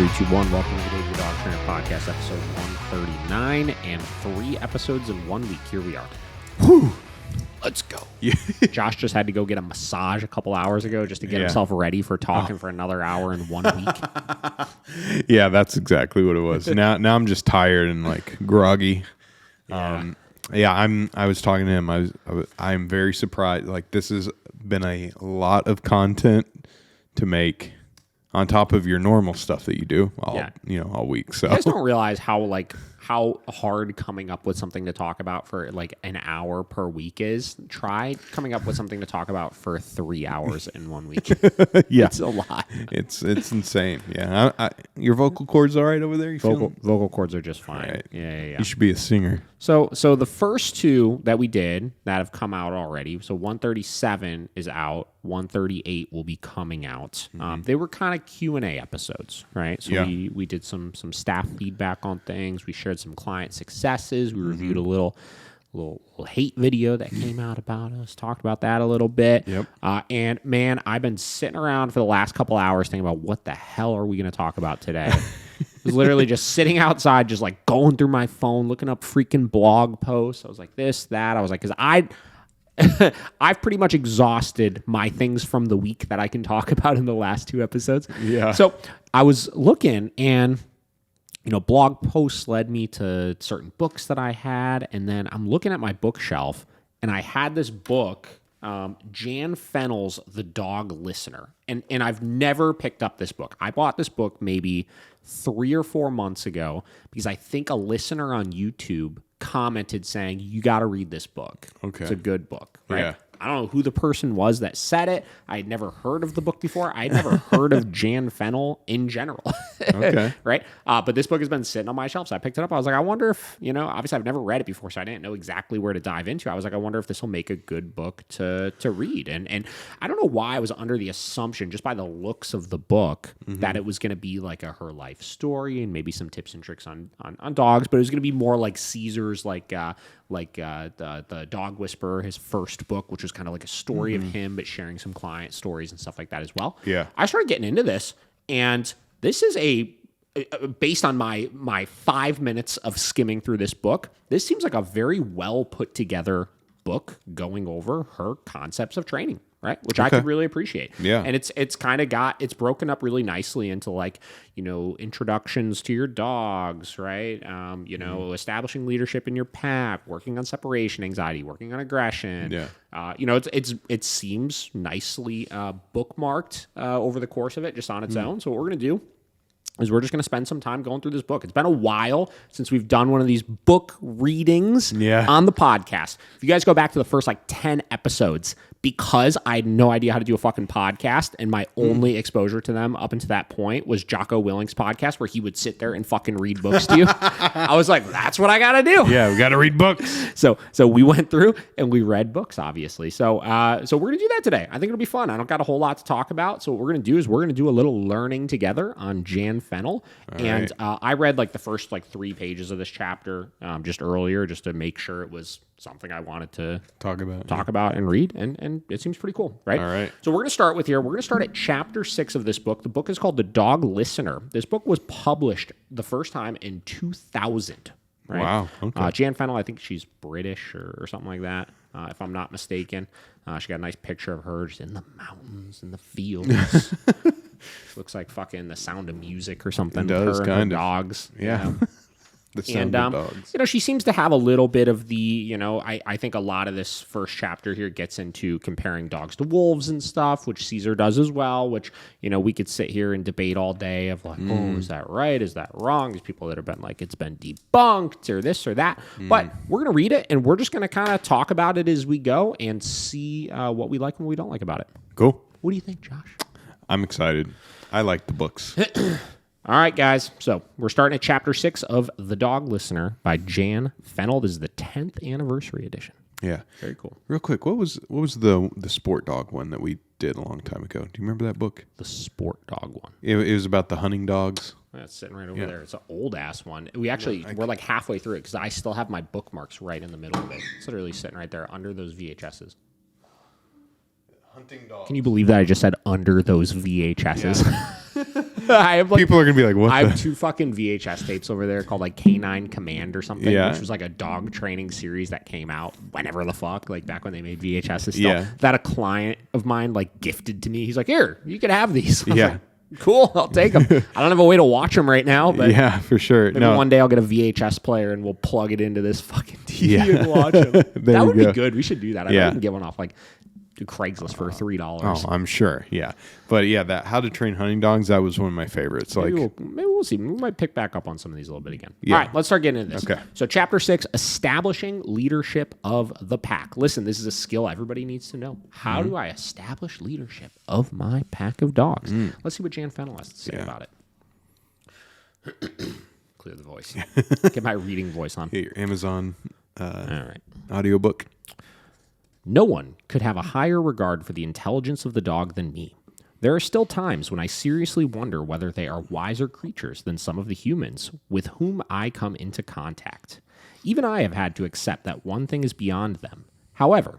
3, 2, 1. Welcome to the David the Dog Trainer Podcast, episode 139, and 3 episodes in 1 week. Here we are. Whew. Let's go. Josh just had to go get a massage a couple hours ago just to get himself ready for talking for another hour in 1 week. Yeah, that's exactly what it was. Now I'm just tired and like groggy. Yeah. I was talking to him. I'm very surprised. Like, this has been a lot of content to make on top of your normal stuff that you do all week. So you guys don't realize how hard coming up with something to talk about for like an hour per week is. Try coming up with something to talk about for 3 hours in 1 week. Yeah, it's a lot. It's insane. Yeah, your vocal cords all right over there? Vocal cords are just fine. Right. Yeah. You should be a singer. So the first 2 that we did that have come out already. So 137 is out. 138 will be coming out. They were kind of Q&A episodes, right? So we did some staff feedback on things. We shared some client successes. We reviewed a little hate video that came out about us. Talked about that a little bit. Yep. And man, I've been sitting around for the last couple hours thinking about what the hell are we going to talk about today. I was literally just sitting outside, just like going through my phone, looking up freaking blog posts. I was like, this, that. I was like, because I've pretty much exhausted my things from the week that I can talk about in the last 2 episodes. Yeah. So I was looking, and blog posts led me to certain books that I had, and then I'm looking at my bookshelf, and I had this book, Jan Fennell's The Dog Listener, and I've never picked up this book. I bought this book maybe 3 or 4 months ago because I think a listener on YouTube commented saying, you got to read this book. Okay. It's a good book, right? Yeah. I don't know who the person was that said it. I had never heard of the book before. I had never heard of Jan Fennell in general. Okay. Right? But this book has been sitting on my shelf, so I picked it up. I was like, I wonder if, obviously I've never read it before, so I didn't know exactly where to dive into. I was like, I wonder if this will make a good book to read. And I don't know why I was under the assumption, just by the looks of the book, that it was going to be like her life story and maybe some tips and tricks on dogs, but it was going to be more like Caesar's, the Dog Whisperer, his first book, which was kind of like a story of him, but sharing some client stories and stuff like that as well. Yeah. I started getting into this, and this is based on my 5 minutes of skimming through this book, this seems like a very well put together book going over her concepts of training, right? Which I could really appreciate. Yeah. And it's broken up really nicely into like, introductions to your dogs, right? Establishing leadership in your pack, working on separation anxiety, working on aggression. Yeah. It seems nicely bookmarked over the course of it just on its own. So what we're going to do is we're just going to spend some time going through this book. It's been a while since we've done one of these book readings on the podcast. If you guys go back to the first 10 episodes, because I had no idea how to do a fucking podcast, and my only exposure to them up until that point was Jocko Willink's podcast, where he would sit there and fucking read books to you. I was like, that's what I got to do. Yeah, we got to read books. So we went through and we read books, obviously. So we're going to do that today. I think it'll be fun. I don't got a whole lot to talk about. So what we're going to do is we're going to do a little learning together on Jan Fennell. And I read the first 3 pages of this chapter just earlier, just to make sure it was something I wanted to talk about and read, and it seems pretty cool, right? All right. So we're going to start at chapter 6 of this book. The book is called The Dog Listener. This book was published the first time in 2000. Right? Wow. Okay. Jan Fennell, I think she's British or something like that, if I'm not mistaken. She got a nice picture of her just in the mountains, in the fields. Looks like fucking The Sound of Music or something. It does, her kind and her of. dogs. Yeah. The sound of dogs. She seems to have a little bit of the, I think a lot of this first chapter here gets into comparing dogs to wolves and stuff, which Caesar does as well, which, we could sit here and debate all day of is that right? Is that wrong? There's people that have been like, it's been debunked or this or that. But we're going to read it, and we're just going to kind of talk about it as we go and see what we like and what we don't like about it. Cool. What do you think, Josh? I'm excited. I like the books. All right, guys. So we're starting at chapter 6 of The Dog Listener by Jan Fennell. This is the 10th anniversary edition. Yeah. Very cool. Real quick, what was the sport dog one that we did a long time ago? Do you remember that book? The sport dog one. It was about the hunting dogs. That's sitting right over there. It's an old-ass one. We're halfway through it because I still have my bookmarks right in the middle of it. It's literally sitting right there under those VHSs. Hunting dogs. Can you believe that I just said under those VHSs? Yeah. People are gonna be like, "What?" I have 2 fucking VHS tapes over there called like Canine Command or something, which was like a dog training series that came out whenever the fuck, like back when they made VHS still. That a client of mine like gifted to me. He's like, "Here, you can have these." Like, cool, I'll take them. I don't have a way to watch them right now, but yeah, for sure. Maybe one day I'll get a VHS player and we'll plug it into this fucking TV and watch them. That would be good. We should do that. I can get one off like Craigslist for $3. Oh, I'm sure. Yeah. But yeah, that How to Train Hunting Dogs, that was one of my favorites. Maybe we'll see. We might pick back up on some of these a little bit again. Yeah. All right, let's start getting into this. Okay. So chapter 6, establishing leadership of the pack. Listen, this is a skill everybody needs to know. How do I establish leadership of my pack of dogs? Let's see what Jan Fennell has to say about it. Clear the voice. Get my reading voice on. Get your Amazon all right. audiobook. No one could have a higher regard for the intelligence of the dog than me. There are still times when I seriously wonder whether they are wiser creatures than some of the humans with whom I come into contact. Even I have had to accept that one thing is beyond them. However,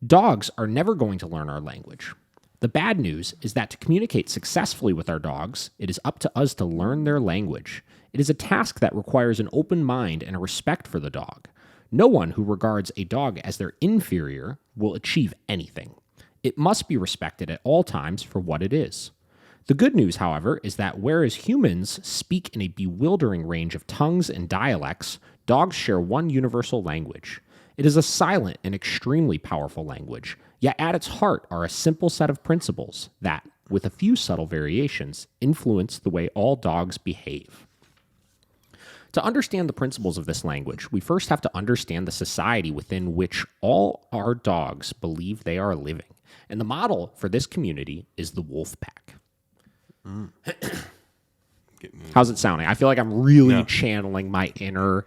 dogs are never going to learn our language. The bad news is that to communicate successfully with our dogs, it is up to us to learn their language. It is a task that requires an open mind and a respect for the dog. No one who regards a dog as their inferior will achieve anything. It must be respected at all times for what it is. The good news, however, is that whereas humans speak in a bewildering range of tongues and dialects, dogs share one universal language. It is a silent and extremely powerful language, yet at its heart are a simple set of principles that, with a few subtle variations, influence the way all dogs behave. To understand the principles of this language, we first have to understand the society within which all our dogs believe they are living. And the model for this community is the wolf pack. How's it sounding? I feel like I'm really channeling my inner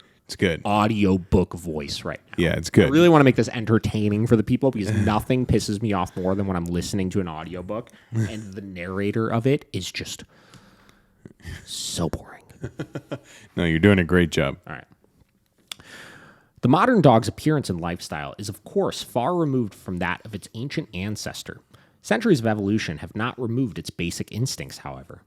audiobook voice right now. Yeah, it's good. I really want to make this entertaining for the people because nothing pisses me off more than when I'm listening to an audiobook and the narrator of it is just so boring. No, you're doing a great job. All right. The modern dog's appearance and lifestyle is, of course, far removed from that of its ancient ancestor. Centuries of evolution have not removed its basic instincts, however.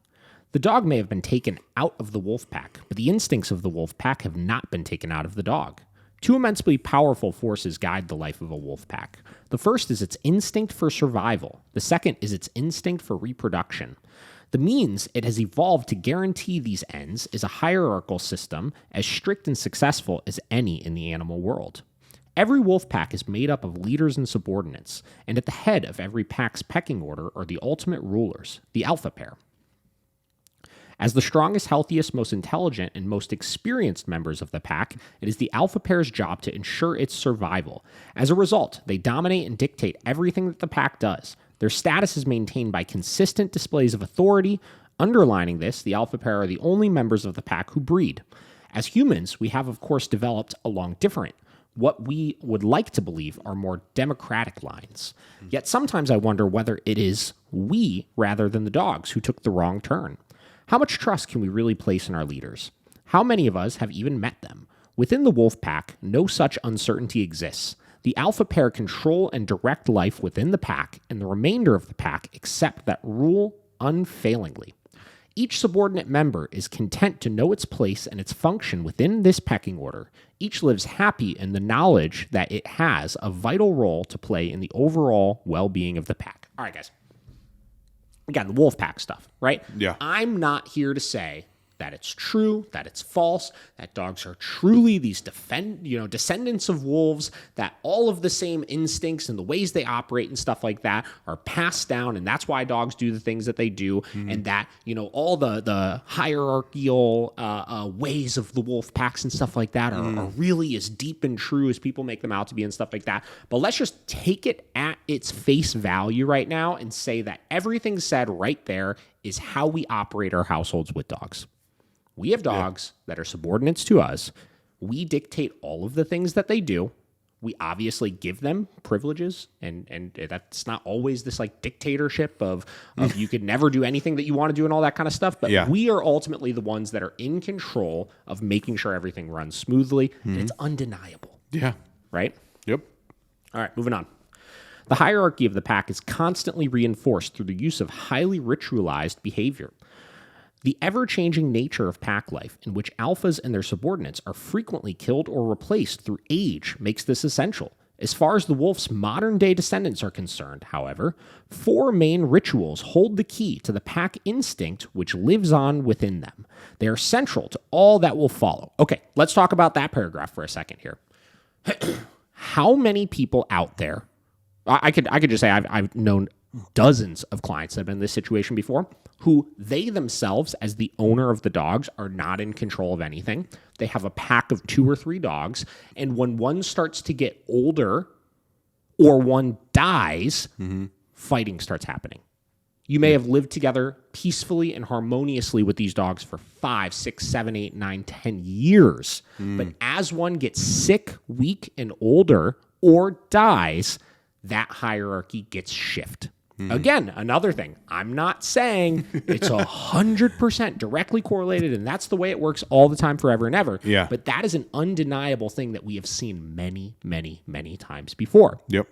The dog may have been taken out of the wolf pack, but the instincts of the wolf pack have not been taken out of the dog. 2 immensely powerful forces guide the life of a wolf pack. The first is its instinct for survival. The second is its instinct for reproduction. The means it has evolved to guarantee these ends is a hierarchical system as strict and successful as any in the animal world. Every wolf pack is made up of leaders and subordinates, and at the head of every pack's pecking order are the ultimate rulers, the alpha pair. As the strongest, healthiest, most intelligent, and most experienced members of the pack, it is the alpha pair's job to ensure its survival. As a result, they dominate and dictate everything that the pack does. Their status is maintained by consistent displays of authority. Underlining this, the alpha pair are the only members of the pack who breed. As humans, we have, of course, developed along different, what we would like to believe are more democratic lines. Yet sometimes I wonder whether it is we rather than the dogs who took the wrong turn. How much trust can we really place in our leaders? How many of us have even met them? Within the wolf pack, no such uncertainty exists. The alpha pair control and direct life within the pack, and the remainder of the pack accept that rule unfailingly. Each subordinate member is content to know its place and its function within this pecking order. Each lives happy in the knowledge that it has a vital role to play in the overall well-being of the pack. All right, guys. Again, the wolf pack stuff, right? Yeah. I'm not here to say that it's true, that it's false, that dogs are truly these descendants of wolves, that all of the same instincts and the ways they operate and stuff like that are passed down, and that's why dogs do the things that they do, and that, all the hierarchical ways of the wolf packs and stuff like that are really as deep and true as people make them out to be and stuff like that. But let's just take it at its face value right now and say that everything said right there is how we operate our households with dogs. We have dogs that are subordinates to us. We dictate all of the things that they do. We obviously give them privileges, and that's not always this like dictatorship of you could never do anything that you want to do and all that kind of stuff. But we are ultimately the ones that are in control of making sure everything runs smoothly, and it's undeniable. Yeah. Right? Yep. All right, moving on. The hierarchy of the pack is constantly reinforced through the use of highly ritualized behavior. The ever-changing nature of pack life, in which alphas and their subordinates are frequently killed or replaced through age, makes this essential. As far as the wolf's modern-day descendants are concerned, however, 4 main rituals hold the key to the pack instinct which lives on within them. They are central to all that will follow. Okay, let's talk about that paragraph for a second here. How many people out there, I could just say I've known dozens of clients that have been in this situation before, who they themselves, as the owner of the dogs, are not in control of anything. They have a pack of 2 or 3 dogs, and when one starts to get older or one dies, fighting starts happening. You may have lived together peacefully and harmoniously with these dogs for 5, 6, 7, 8, 9, 10 years. But as one gets sick, weak, and older or dies, that hierarchy gets shifted. Again, another thing, I'm not saying it's 100% directly correlated and that's the way it works all the time, forever and ever. Yeah. But that is an undeniable thing that we have seen many, many, many times before. Yep.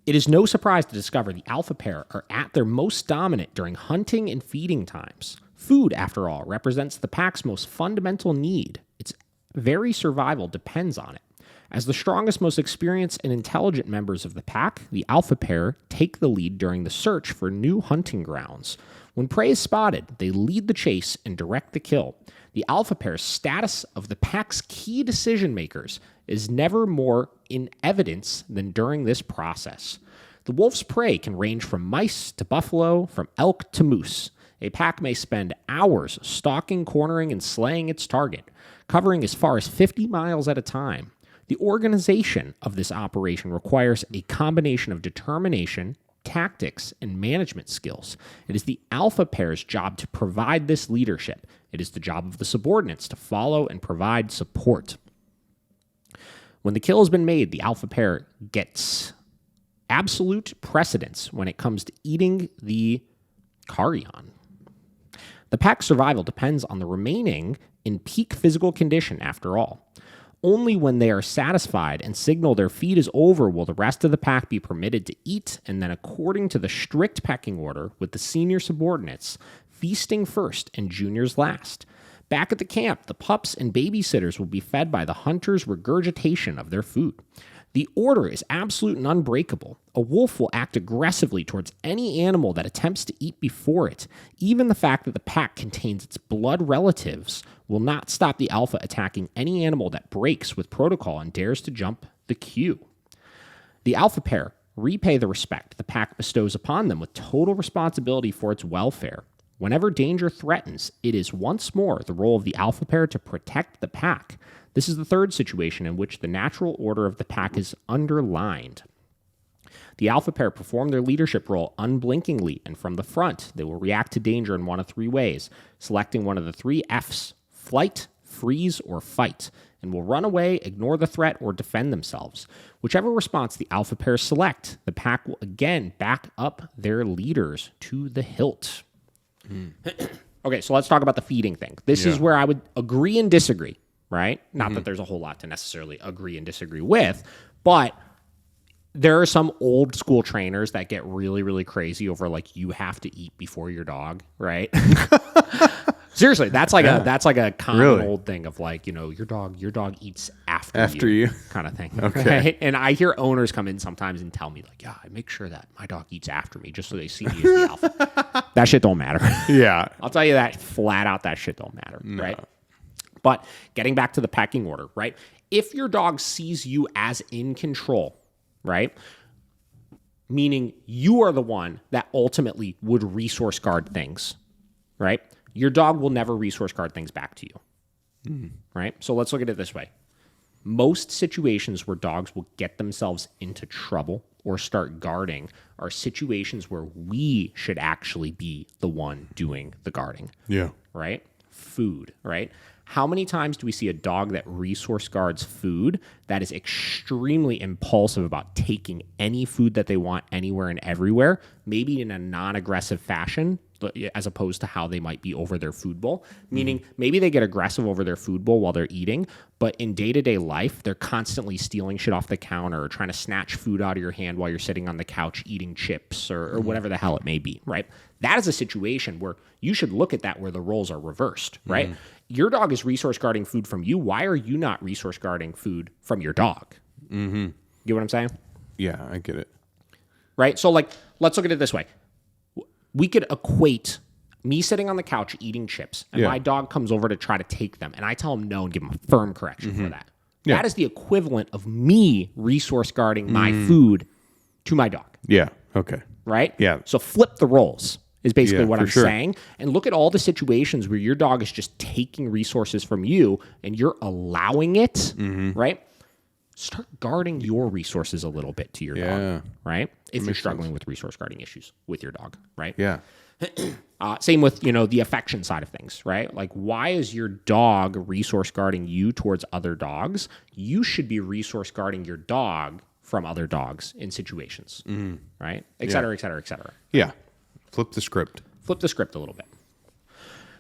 It is no surprise to discover the alpha pair are at their most dominant during hunting and feeding times. Food, after all, represents the pack's most fundamental need. Its very survival depends on it. As the strongest, most experienced, and intelligent members of the pack, the alpha pair take the lead during the search for new hunting grounds. When prey is spotted, they lead the chase and direct the kill. The alpha pair's status of the pack's key decision makers is never more in evidence than during this process. The wolf's prey can range from mice to buffalo, from elk to moose. A pack may spend hours stalking, cornering, and slaying its target, covering as far as 50 miles at a time. The organization of this operation requires a combination of determination, tactics, and management skills. It is the alpha pair's job to provide this leadership. It is the job of the subordinates to follow and provide support. When the kill has been made, the alpha pair gets absolute precedence when it comes to eating the carrion. The pack's survival depends on the remaining in peak physical condition, after all. Only when they are satisfied and signal their feed is over will the rest of the pack be permitted to eat, and then according to the strict pecking order, with the senior subordinates, feasting first and juniors last. Back at the camp, the pups and babysitters will be fed by the hunter's regurgitation of their food. The order is absolute and unbreakable. A wolf will act aggressively towards any animal that attempts to eat before it. Even the fact that the pack contains its blood relatives will not stop the alpha attacking any animal that breaks with protocol and dares to jump the queue. The alpha pair repay the respect the pack bestows upon them with total responsibility for its welfare. Whenever danger threatens, it is once more the role of the alpha pair to protect the pack. This is the third situation in which the natural order of the pack is underlined. The alpha pair perform their leadership role unblinkingly and from the front. They will react to danger in one of 3 ways, selecting one of the 3 Fs: flight, freeze, or fight, and will run away, ignore the threat, or defend themselves. Whichever response the alpha pair select, the pack will again back up their leaders to the hilt. Okay, so let's talk about the feeding thing. This is where I would agree and disagree, right? Not that there's a whole lot to necessarily agree and disagree with, but there are some old school trainers that get really, really crazy over like you have to eat before your dog, right? Seriously, that's like a common old thing of like, you know, your dog eats after you kind of thing. Okay. Right? And I hear owners come in sometimes and tell me like, yeah, I make sure that my dog eats after me just so they see me as the alpha. That shit don't matter. Yeah. I'll tell you that flat out, that shit don't matter, right? But getting back to the pecking order, right? If your dog sees you as in control, right? Meaning you are the one that ultimately would resource guard things, right? Your dog will never resource guard things back to you, right? So let's look at it this way. Most situations where dogs will get themselves into trouble or start guarding are situations where we should actually be the one doing the guarding. Yeah. Right? Food, right? How many times do we see a dog that resource guards food that is extremely impulsive about taking any food that they want anywhere and everywhere, maybe in a non-aggressive fashion, as opposed to how they might be over their food bowl. Meaning maybe they get aggressive over their food bowl while they're eating, but in day-to-day life, they're constantly stealing shit off the counter or trying to snatch food out of your hand while you're sitting on the couch eating chips or whatever the hell it may be, right? That is a situation where you should look at that where the roles are reversed, right? Your dog is resource guarding food from you. Why are you not resource guarding food from your dog? You get what I'm saying? Yeah, I get it. Right? So like, let's look at it this way. We could equate me sitting on the couch eating chips and my dog comes over to try to take them and I tell him no and give him a firm correction for that. Yeah. That is the equivalent of me resource guarding my food to my dog. Yeah. Okay. Right? Yeah. So flip the roles is basically what I'm saying. And look at all the situations where your dog is just taking resources from you and you're allowing it, right? Start guarding your resources a little bit to your dog, right? If you're struggling with resource guarding issues with your dog, right? Yeah. Same with, the affection side of things, right? Like, why is your dog resource guarding you towards other dogs? You should be resource guarding your dog from other dogs in situations, right? Et cetera, et cetera, et cetera. Yeah. Flip the script. Flip the script a little bit.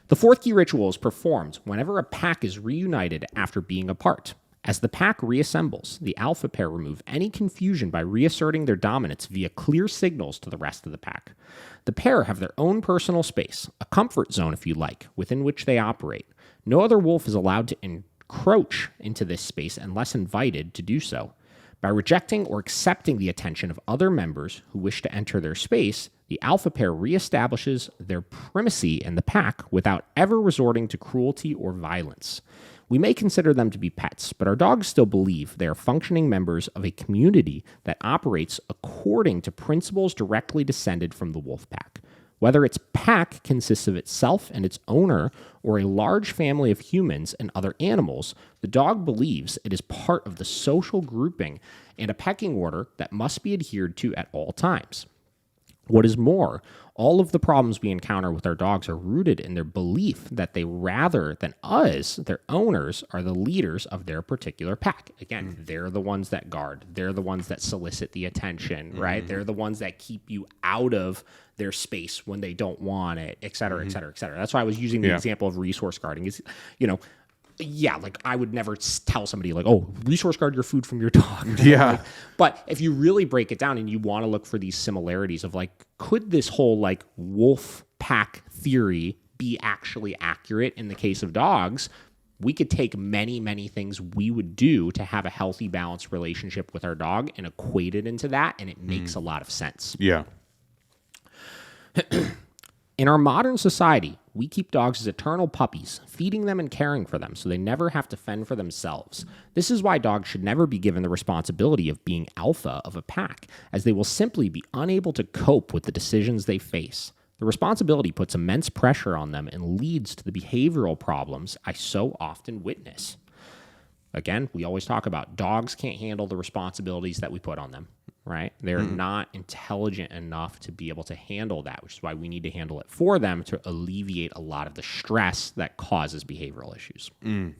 The fourth key ritual is performed whenever a pack is reunited after being apart. As the pack reassembles, the alpha pair remove any confusion by reasserting their dominance via clear signals to the rest of the pack. The pair have their own personal space, a comfort zone if you like, within which they operate. No other wolf is allowed to encroach into this space unless invited to do so. By rejecting or accepting the attention of other members who wish to enter their space, the alpha pair reestablishes their primacy in the pack without ever resorting to cruelty or violence. We may consider them to be pets, but our dogs still believe they are functioning members of a community that operates according to principles directly descended from the wolf pack. Whether its pack consists of itself and its owner, or a large family of humans and other animals, the dog believes it is part of the social grouping and a pecking order that must be adhered to at all times. What is more, all of the problems we encounter with our dogs are rooted in their belief that they, rather than us, their owners, are the leaders of their particular pack. Again, they're the ones that guard. They're the ones that solicit the attention, right? They're the ones that keep you out of their space when they don't want it, et cetera, et cetera, et cetera. That's why I was using the example of resource guarding. Is, like I would never tell somebody like, oh, resource guard your food from your dog. Yeah. But if you really break it down and you want to look for these similarities of like, could this whole like wolf pack theory be actually accurate in the case of dogs? We could take many, many things we would do to have a healthy, balanced relationship with our dog and equate it into that. And it makes a lot of sense. Yeah. In our modern society, we keep dogs as eternal puppies, feeding them and caring for them so they never have to fend for themselves. This is why dogs should never be given the responsibility of being alpha of a pack, as they will simply be unable to cope with the decisions they face. The responsibility puts immense pressure on them and leads to the behavioral problems I so often witness. Again, we always talk about dogs can't handle the responsibilities that we put on them. Right? They're not intelligent enough to be able to handle that, which is why we need to handle it for them to alleviate a lot of the stress that causes behavioral issues. In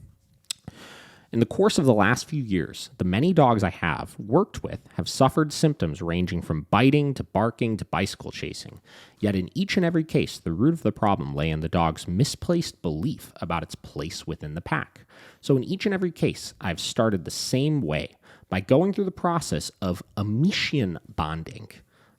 the course of the last few years, the many dogs I have worked with have suffered symptoms ranging from biting to barking to bicycle chasing. Yet in each and every case, the root of the problem lay in the dog's misplaced belief about its place within the pack. So in each and every case, I've started the same way, by going through the process of Amichien bonding.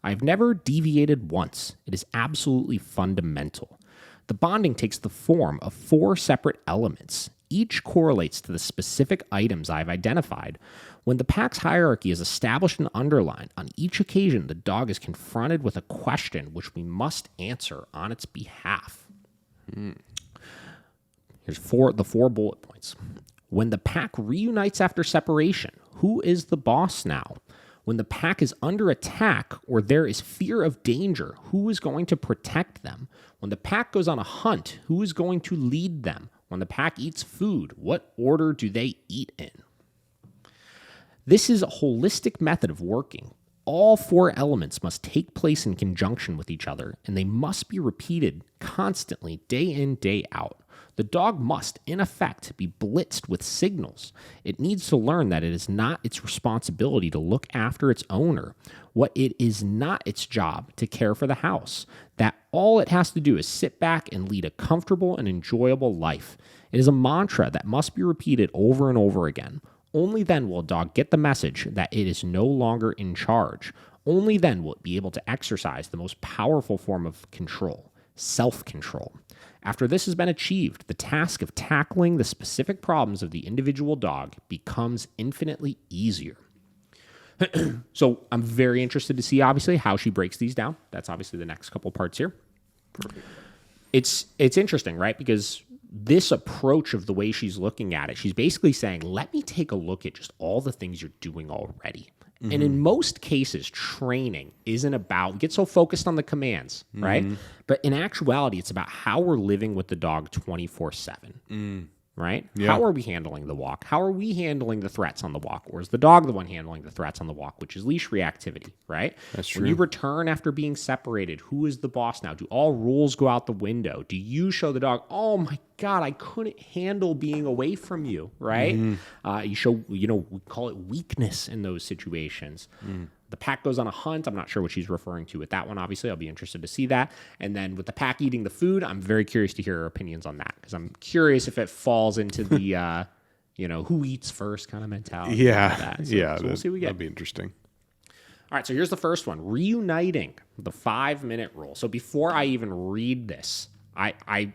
I've never deviated once. It is absolutely fundamental. The bonding takes the form of 4 separate elements. Each correlates to the specific items I've identified. When the pack's hierarchy is established and underlined, on each occasion the dog is confronted with a question which we must answer on its behalf. Here's the 4 bullet points. When the pack reunites after separation, who is the boss now? When the pack is under attack or there is fear of danger, who is going to protect them? When the pack goes on a hunt, who is going to lead them? When the pack eats food, what order do they eat in? This is a holistic method of working. All 4 elements must take place in conjunction with each other, and they must be repeated constantly, day in, day out. The dog must, in effect, be blitzed with signals. It needs to learn that it is not its responsibility to look after its owner, what it is not its job to care for the house, that all it has to do is sit back and lead a comfortable and enjoyable life. It is a mantra that must be repeated over and over again. Only then will a dog get the message that it is no longer in charge. Only then will it be able to exercise the most powerful form of control, self-control. After this has been achieved, the task of tackling the specific problems of the individual dog becomes infinitely easier. So I'm very interested to see, obviously, how she breaks these down. That's obviously the next couple parts here. Perfect. It's interesting, right? Because this approach of the way she's looking at it, she's basically saying, let me take a look at just all the things you're doing already. Mm-hmm. And in most cases, training isn't about, get so focused on the commands, right? But in actuality, it's about how we're living with the dog 24/7, right? Yeah. How are we handling the walk? How are we handling the threats on the walk? Or is the dog the one handling the threats on the walk, which is leash reactivity, right? That's true. When you return after being separated, who is the boss now? Do all rules go out the window? Do you show the dog, oh my God, I couldn't handle being away from you, right? You show, we call it weakness in those situations. The pack goes on a hunt. I'm not sure what she's referring to with that one. Obviously, I'll be interested to see that. And then with the pack eating the food, I'm very curious to hear her opinions on that, because I'm curious if it falls into the, who eats first kind of mentality. Yeah. So we'll see what we get. That'd be interesting. All right, so here's the first one, reuniting the 5-minute rule. So before I even read this, I'm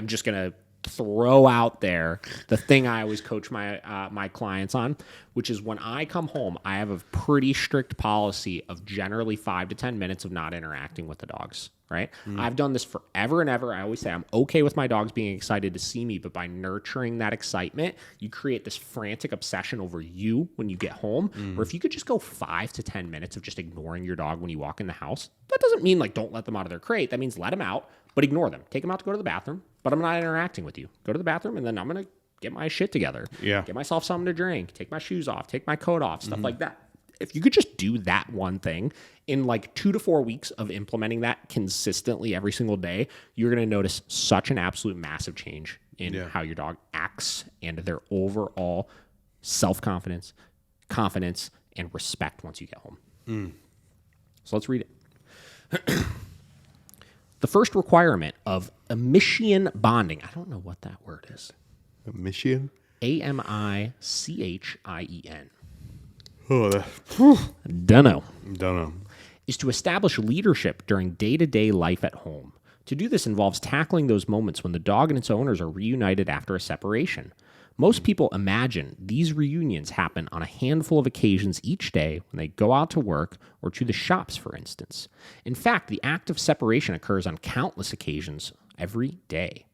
just going to throw out there the thing I always coach my clients on, which is when I come home, I have a pretty strict policy of generally 5 to 10 minutes of not interacting with the dogs, right? I've done this forever and ever. I always say I'm okay with my dogs being excited to see me, but by nurturing that excitement, you create this frantic obsession over you when you get home, where if you could just go 5 to 10 minutes of just ignoring your dog when you walk in the house, that doesn't mean like don't let them out of their crate. That means let them out, but ignore them. Take them out to go to the bathroom, but I'm not interacting with you. Go to the bathroom, and then I'm going to get my shit together. Yeah. Get myself something to drink, take my shoes off, take my coat off, stuff like that. If you could just do that one thing in like 2 to 4 weeks of implementing that consistently every single day, you're going to notice such an absolute massive change in how your dog acts and their overall self-confidence, confidence, and respect once you get home. So let's read it. The first requirement of Amichien bonding. I don't know what that word is. Amichien? Amichien. Oh, Dunno. Is to establish leadership during day-to-day life at home. To do this involves tackling those moments when the dog and its owners are reunited after a separation. Most people imagine these reunions happen on a handful of occasions each day when they go out to work or to the shops, for instance. In fact, the act of separation occurs on countless occasions every day.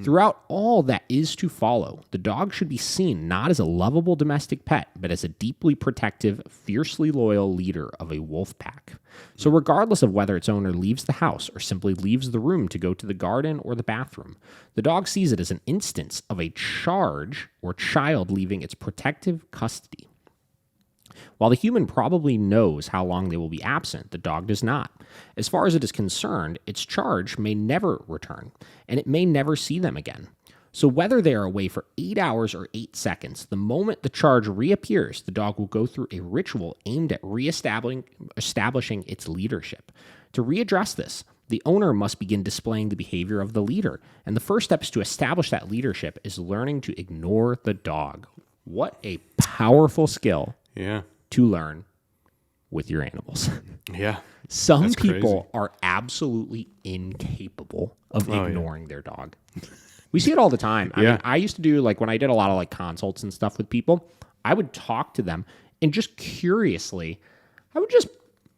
Throughout all that is to follow, the dog should be seen not as a lovable domestic pet, but as a deeply protective, fiercely loyal leader of a wolf pack. So regardless of whether its owner leaves the house or simply leaves the room to go to the garden or the bathroom, the dog sees it as an instance of a charge or child leaving its protective custody. While the human probably knows how long they will be absent, the dog does not. As far as it is concerned, its charge may never return, and it may never see them again. So whether they are away for 8 hours or 8 seconds, the moment the charge reappears, the dog will go through a ritual aimed at establishing its leadership. To readdress this, the owner must begin displaying the behavior of the leader, and the first steps to establish that leadership is learning to ignore the dog. What a powerful skill to learn with your animals. Yeah. Some people are absolutely incapable of ignoring their dog. We see it all the time. I mean, I used to do, like, when I did a lot of, like, consults and stuff with people, I would talk to them, and just curiously, I would just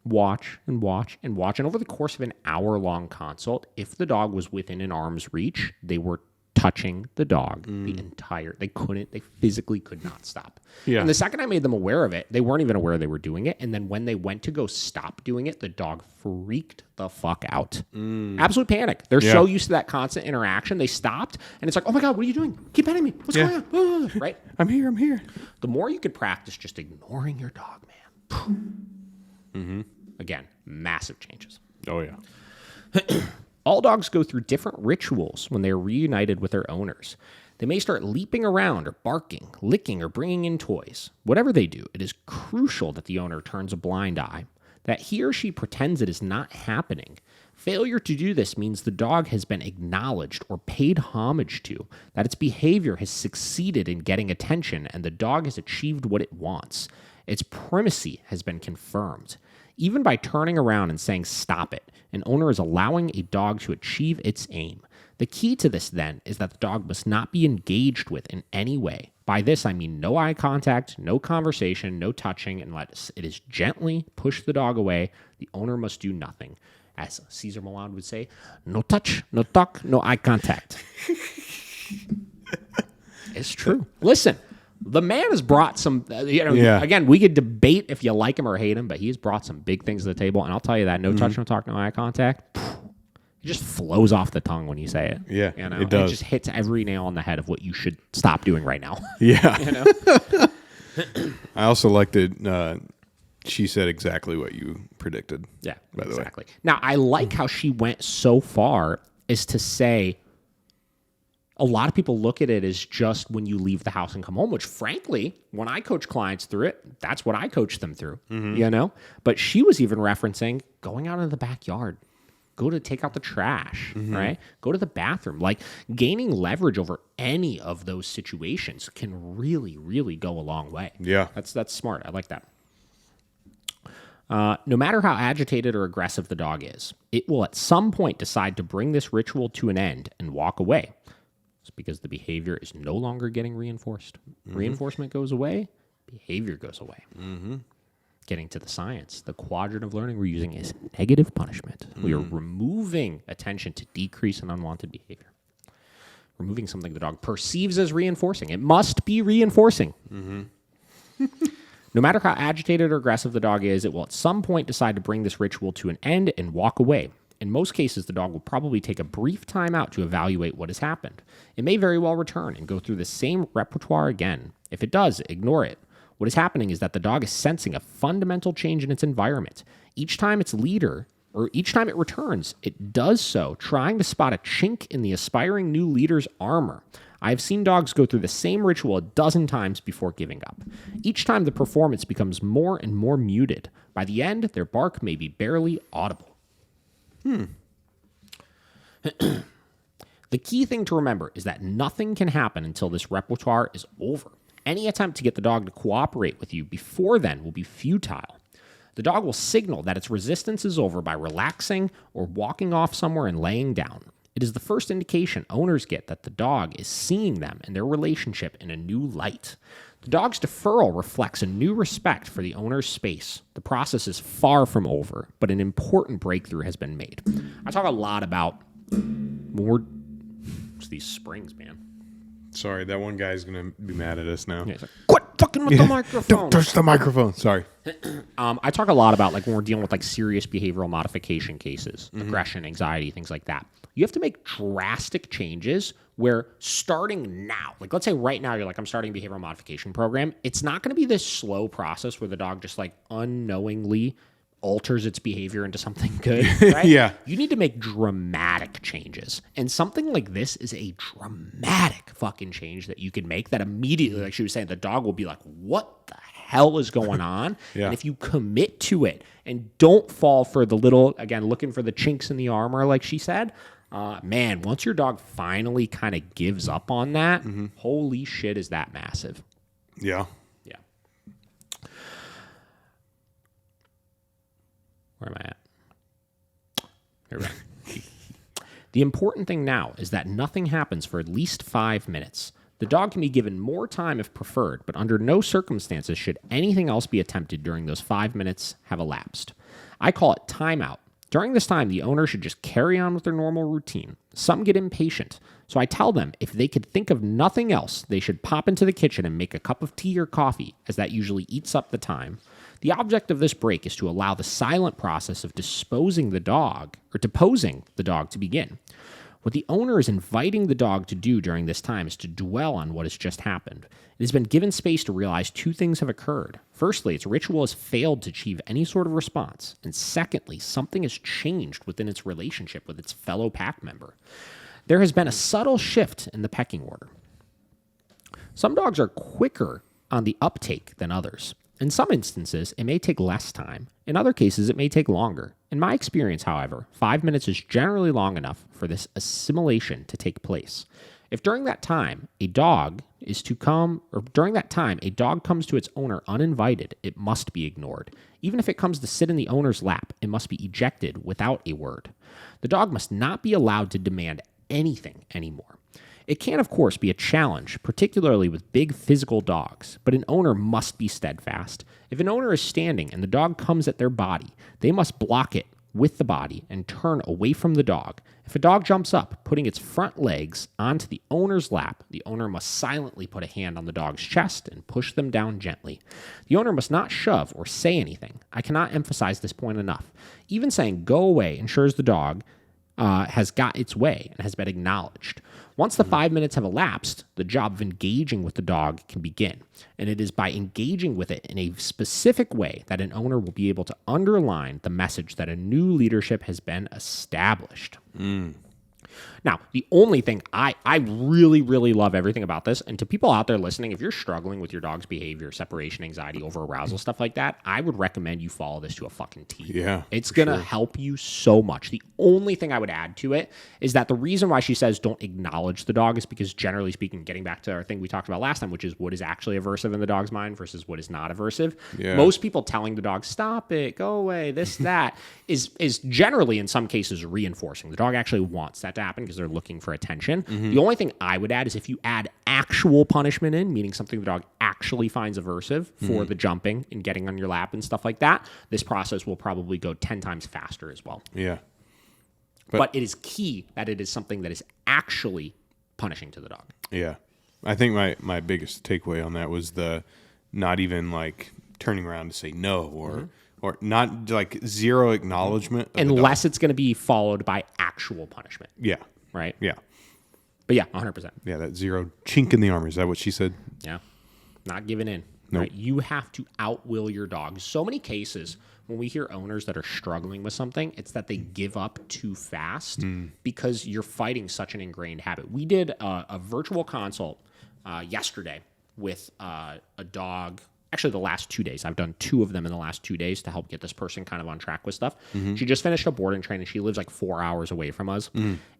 watch and watch and watch. And over the course of an hour-long consult, if the dog was within an arm's reach, they were touching the dog they physically could not stop. Yeah. And the second I made them aware of it, they weren't even aware they were doing it. And then when they went to go stop doing it, the dog freaked the fuck out. Absolute panic. They're so used to that constant interaction. They stopped and it's like, oh my God, what are you doing? Keep petting me. What's going on? Right? I'm here. The more you could practice just ignoring your dog, man. Again, massive changes. Oh yeah. All dogs go through different rituals when they are reunited with their owners. They may start leaping around or barking, licking, or bringing in toys. Whatever they do, it is crucial that the owner turns a blind eye, that he or she pretends it is not happening. Failure to do this means the dog has been acknowledged or paid homage to, that its behavior has succeeded in getting attention and the dog has achieved what it wants. Its primacy has been confirmed. Even by turning around and saying stop it, an owner is allowing a dog to achieve its aim. The key to this, then, is that the dog must not be engaged with in any way. By this, I mean no eye contact, no conversation, no touching, unless it is gently push the dog away. The owner must do nothing. As Cesar Millan would say, no touch, no talk, no eye contact. It's true. Listen, the man has brought some, again, we could debate if you like him or hate him, but he's brought some big things to the table. And I'll tell you that, no touch, no talk, no eye contact, it just flows off the tongue when you say it. Yeah, it does. It just hits every nail on the head of what you should stop doing right now. Yeah. I also like that she said exactly what you predicted. Yeah, by the exactly. way. Now, I like how she went so far as to say a lot of people look at it as just when you leave the house and come home, which frankly, when I coach clients through it, that's what I coach them through, But she was even referencing going out in the backyard. Go to take out the trash, right? Go to the bathroom. Like gaining leverage over any of those situations can really, really go a long way. Yeah. That's smart. I like that. No matter how agitated or aggressive the dog is, it will at some point decide to bring this ritual to an end and walk away. It's because the behavior is no longer getting reinforced. Reinforcement goes away, behavior goes away. Getting to the science, the quadrant of learning we're using is negative punishment. We are removing attention to decrease in unwanted behavior. Removing something the dog perceives as reinforcing. It must be reinforcing. No matter how agitated or aggressive the dog is, it will at some point decide to bring this ritual to an end and walk away. In most cases, the dog will probably take a brief time out to evaluate what has happened. It may very well return and go through the same repertoire again. If it does, ignore it. What is happening is that the dog is sensing a fundamental change in its environment. Each time it returns, it does so trying to spot a chink in the aspiring new leader's armor. I have seen dogs go through the same ritual a dozen times before giving up. Each time the performance becomes more and more muted. By the end, their bark may be barely audible. The key thing to remember is that nothing can happen until this repertoire is over. Any attempt to get the dog to cooperate with you before then will be futile. The dog will signal that its resistance is over by relaxing or walking off somewhere and laying down. It is the first indication owners get that the dog is seeing them and their relationship in a new light. The dog's deferral reflects a new respect for the owner's space. The process is far from over, but an important breakthrough has been made. I talk a lot about it's these springs, man. Sorry, that one guy's going to be mad at us now. Yeah, he's like, quit fucking with the microphone. Don't touch the microphone. Sorry. I talk a lot about like when we're dealing with like serious behavioral modification cases, aggression, anxiety, things like that. You have to make drastic changes where starting now, like let's say right now you're like, I'm starting a behavioral modification program. It's not going to be this slow process where the dog just like unknowingly alters its behavior into something good, right? Yeah. You need to make dramatic changes. And something like this is a dramatic fucking change that you can make that immediately, like she was saying, the dog will be like, what the hell is going on? Yeah. And if you commit to it and don't fall for the little, again, looking for the chinks in the armor, like she said, man, once your dog finally kind of gives up on that, holy shit, is that massive. Yeah. Yeah. Where am I at? Here we go. The important thing now is that nothing happens for at least 5 minutes. The dog can be given more time if preferred, but under no circumstances should anything else be attempted during those 5 minutes have elapsed. I call it timeout. During this time, the owner should just carry on with their normal routine. Some get impatient, so I tell them if they could think of nothing else, they should pop into the kitchen and make a cup of tea or coffee, as that usually eats up the time. The object of this break is to allow the silent process of deposing the dog to begin. What the owner is inviting the dog to do during this time is to dwell on what has just happened. It has been given space to realize two things have occurred. Firstly, its ritual has failed to achieve any sort of response. And secondly, something has changed within its relationship with its fellow pack member. There has been a subtle shift in the pecking order. Some dogs are quicker on the uptake than others. In some instances, it may take less time. In other cases, it may take longer. In my experience, however, 5 minutes is generally long enough for this assimilation to take place. If during that time a dog comes to its owner uninvited, it must be ignored. Even if it comes to sit in the owner's lap, it must be ejected without a word. The dog must not be allowed to demand anything anymore. It can, of course, be a challenge, particularly with big physical dogs, but an owner must be steadfast. If an owner is standing and the dog comes at their body, they must block it with the body and turn away from the dog. If a dog jumps up, putting its front legs onto the owner's lap, the owner must silently put a hand on the dog's chest and push them down gently. The owner must not shove or say anything. I cannot emphasize this point enough. Even saying "go away" ensures the dog has got its way and has been acknowledged. Once the 5 minutes have elapsed, the job of engaging with the dog can begin. And it is by engaging with it in a specific way that an owner will be able to underline the message that a new leadership has been established. Now, the only thing I really, really love everything about this, and to people out there listening, if you're struggling with your dog's behavior, separation anxiety, over-arousal, stuff like that, I would recommend you follow this to a fucking T. Yeah, it's going to help you so much. The only thing I would add to it is that the reason why she says don't acknowledge the dog is because, generally speaking, getting back to our thing we talked about last time, which is what is actually aversive in the dog's mind versus what is not aversive. Yeah. Most people telling the dog, stop it, go away, this, that, is generally, in some cases, reinforcing. The dog actually wants that to happen because they're looking for attention. The only thing I would add is if you add actual punishment in, meaning something the dog actually finds aversive for the jumping and getting on your lap and stuff like that, this process will probably go 10 times faster as well. Yeah. But it is key that it is something that is actually punishing to the dog. Yeah. I think my biggest takeaway on that was the not even like turning around to say no or not, like zero acknowledgement. Unless it's going to be followed by actual punishment. Yeah. Right? Yeah. But yeah, 100%. Yeah, that zero chink in the armor. Is that what she said? Yeah. Not giving in. Nope. Right? You have to outwill your dog. So many cases when we hear owners that are struggling with something, it's that they give up too fast because you're fighting such an ingrained habit. We did a virtual consult yesterday with a dog. Actually, the last 2 days. I've done 2 of them in the last 2 days to help get this person kind of on track with stuff. She just finished a boarding training. She lives like 4 hours away from us.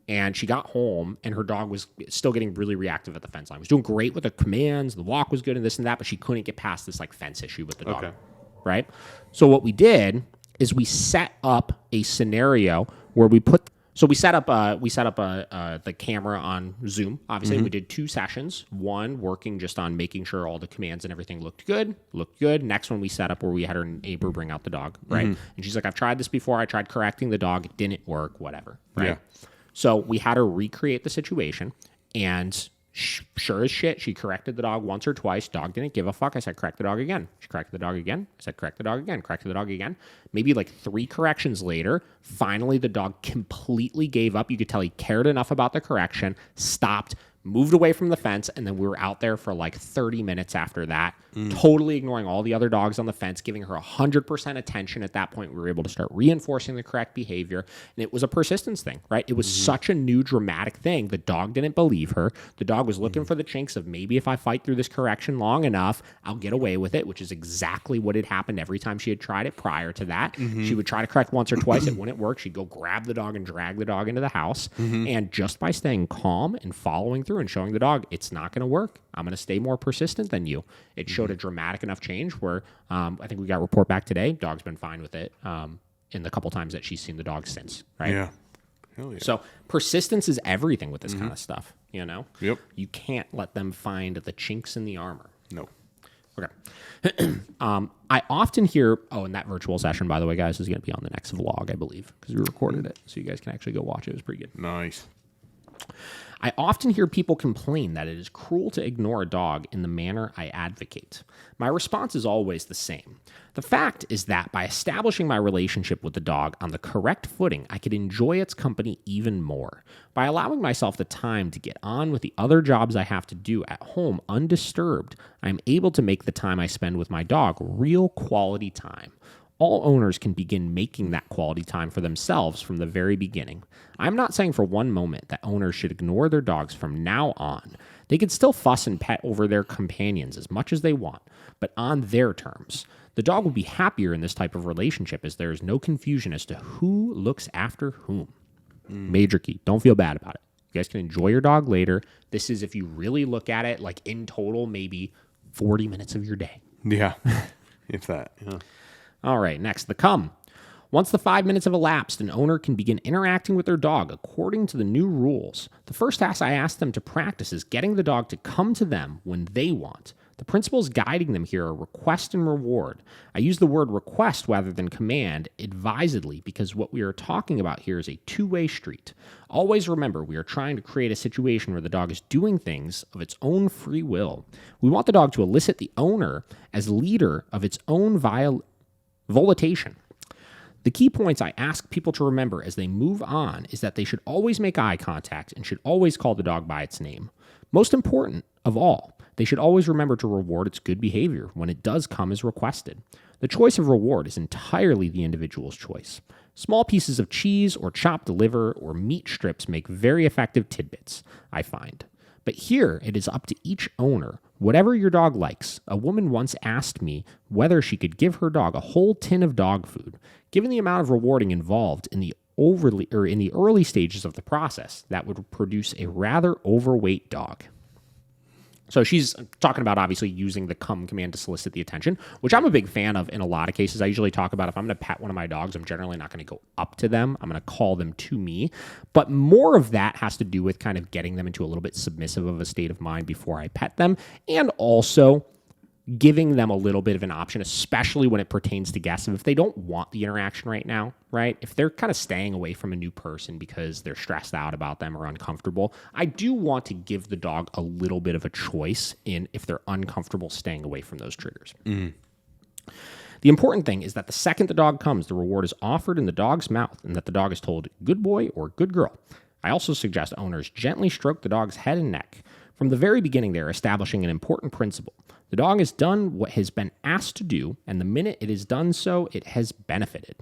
And she got home, and her dog was still getting really reactive at the fence line. Was doing great with the commands. The walk was good and this and that, but she couldn't get past this like fence issue with the dog. Okay. Right? So what we did is we set up a scenario where we set up the camera on Zoom. Obviously, we did 2 sessions. One working just on making sure all the commands and everything looked good. Next one we set up where we had her neighbor bring out the dog, right? And she's like, I've tried this before. I tried correcting the dog. It didn't work, whatever, right? Yeah. So we had her recreate the situation, and sure as shit, she corrected the dog once or twice. Dog didn't give a fuck. I said, correct the dog again. She corrected the dog again. I said, correct the dog again. Corrected the dog again. Maybe like 3 corrections later, finally the dog completely gave up. You could tell he cared enough about the correction, stopped, moved away from the fence, and then we were out there for like 30 minutes after that, totally ignoring all the other dogs on the fence, giving her 100% attention. At that point, we were able to start reinforcing the correct behavior, and it was a persistence thing, right? It was such a new dramatic thing. The dog didn't believe her. The dog was looking for the chinks of maybe if I fight through this correction long enough, I'll get away with it, which is exactly what had happened every time she had tried it prior to that. She would try to correct once or twice. It wouldn't work. She'd go grab the dog and drag the dog into the house, and just by staying calm and following through and showing the dog, it's not going to work. I'm going to stay more persistent than you. It showed a dramatic enough change where I think we got a report back today. Dog's been fine with it in the couple times that she's seen the dog since, right? Yeah. Hell yeah. So persistence is everything with this kind of stuff, you know? Yep. You can't let them find the chinks in the armor. No. Okay. I often hear, and that virtual session, by the way, guys, is going to be on the next vlog, I believe, because we recorded it. So you guys can actually go watch it. It was pretty good. Nice. I often hear people complain that it is cruel to ignore a dog in the manner I advocate. My response is always the same. The fact is that by establishing my relationship with the dog on the correct footing, I could enjoy its company even more. By allowing myself the time to get on with the other jobs I have to do at home undisturbed, I am able to make the time I spend with my dog real quality time. All owners can begin making that quality time for themselves from the very beginning. I'm not saying for one moment that owners should ignore their dogs from now on. They can still fuss and pet over their companions as much as they want, but on their terms. The dog will be happier in this type of relationship as there is no confusion as to who looks after whom. Major key. Don't feel bad about it. You guys can enjoy your dog later. This is, if you really look at it, like in total, maybe 40 minutes of your day. Yeah, if that. Yeah. All right, next, the come. Once the 5 minutes have elapsed, an owner can begin interacting with their dog according to the new rules. The first task I ask them to practice is getting the dog to come to them when they want. The principles guiding them here are request and reward. I use the word request rather than command advisedly because what we are talking about here is a two-way street. Always remember, we are trying to create a situation where the dog is doing things of its own free will. We want the dog to elicit the owner as leader of its own volitation. The key points I ask people to remember as they move on is that they should always make eye contact and should always call the dog by its name. Most important of all, they should always remember to reward its good behavior when it does come as requested. The choice of reward is entirely the individual's choice. Small pieces of cheese or chopped liver or meat strips make very effective tidbits, I find. But here, it is up to each owner. Whatever your dog likes. A woman once asked me whether she could give her dog a whole tin of dog food. Given the amount of rewarding involved in the early stages of the process, that would produce a rather overweight dog. So she's talking about obviously using the come command to solicit the attention, which I'm a big fan of in a lot of cases. I usually talk about if I'm going to pet one of my dogs, I'm generally not going to go up to them. I'm going to call them to me. But more of that has to do with kind of getting them into a little bit submissive of a state of mind before I pet them, and also giving them a little bit of an option, especially when it pertains to guests. If they don't want the interaction right now, right? If they're kind of staying away from a new person because they're stressed out about them or uncomfortable, I do want to give the dog a little bit of a choice in if they're uncomfortable staying away from those triggers. The important thing is that the second the dog comes, the reward is offered in the dog's mouth and that the dog is told, good boy or good girl. I also suggest owners gently stroke the dog's head and neck. From the very beginning, they're establishing an important principle. The dog has done what has been asked to do, and the minute it has done so, it has benefited.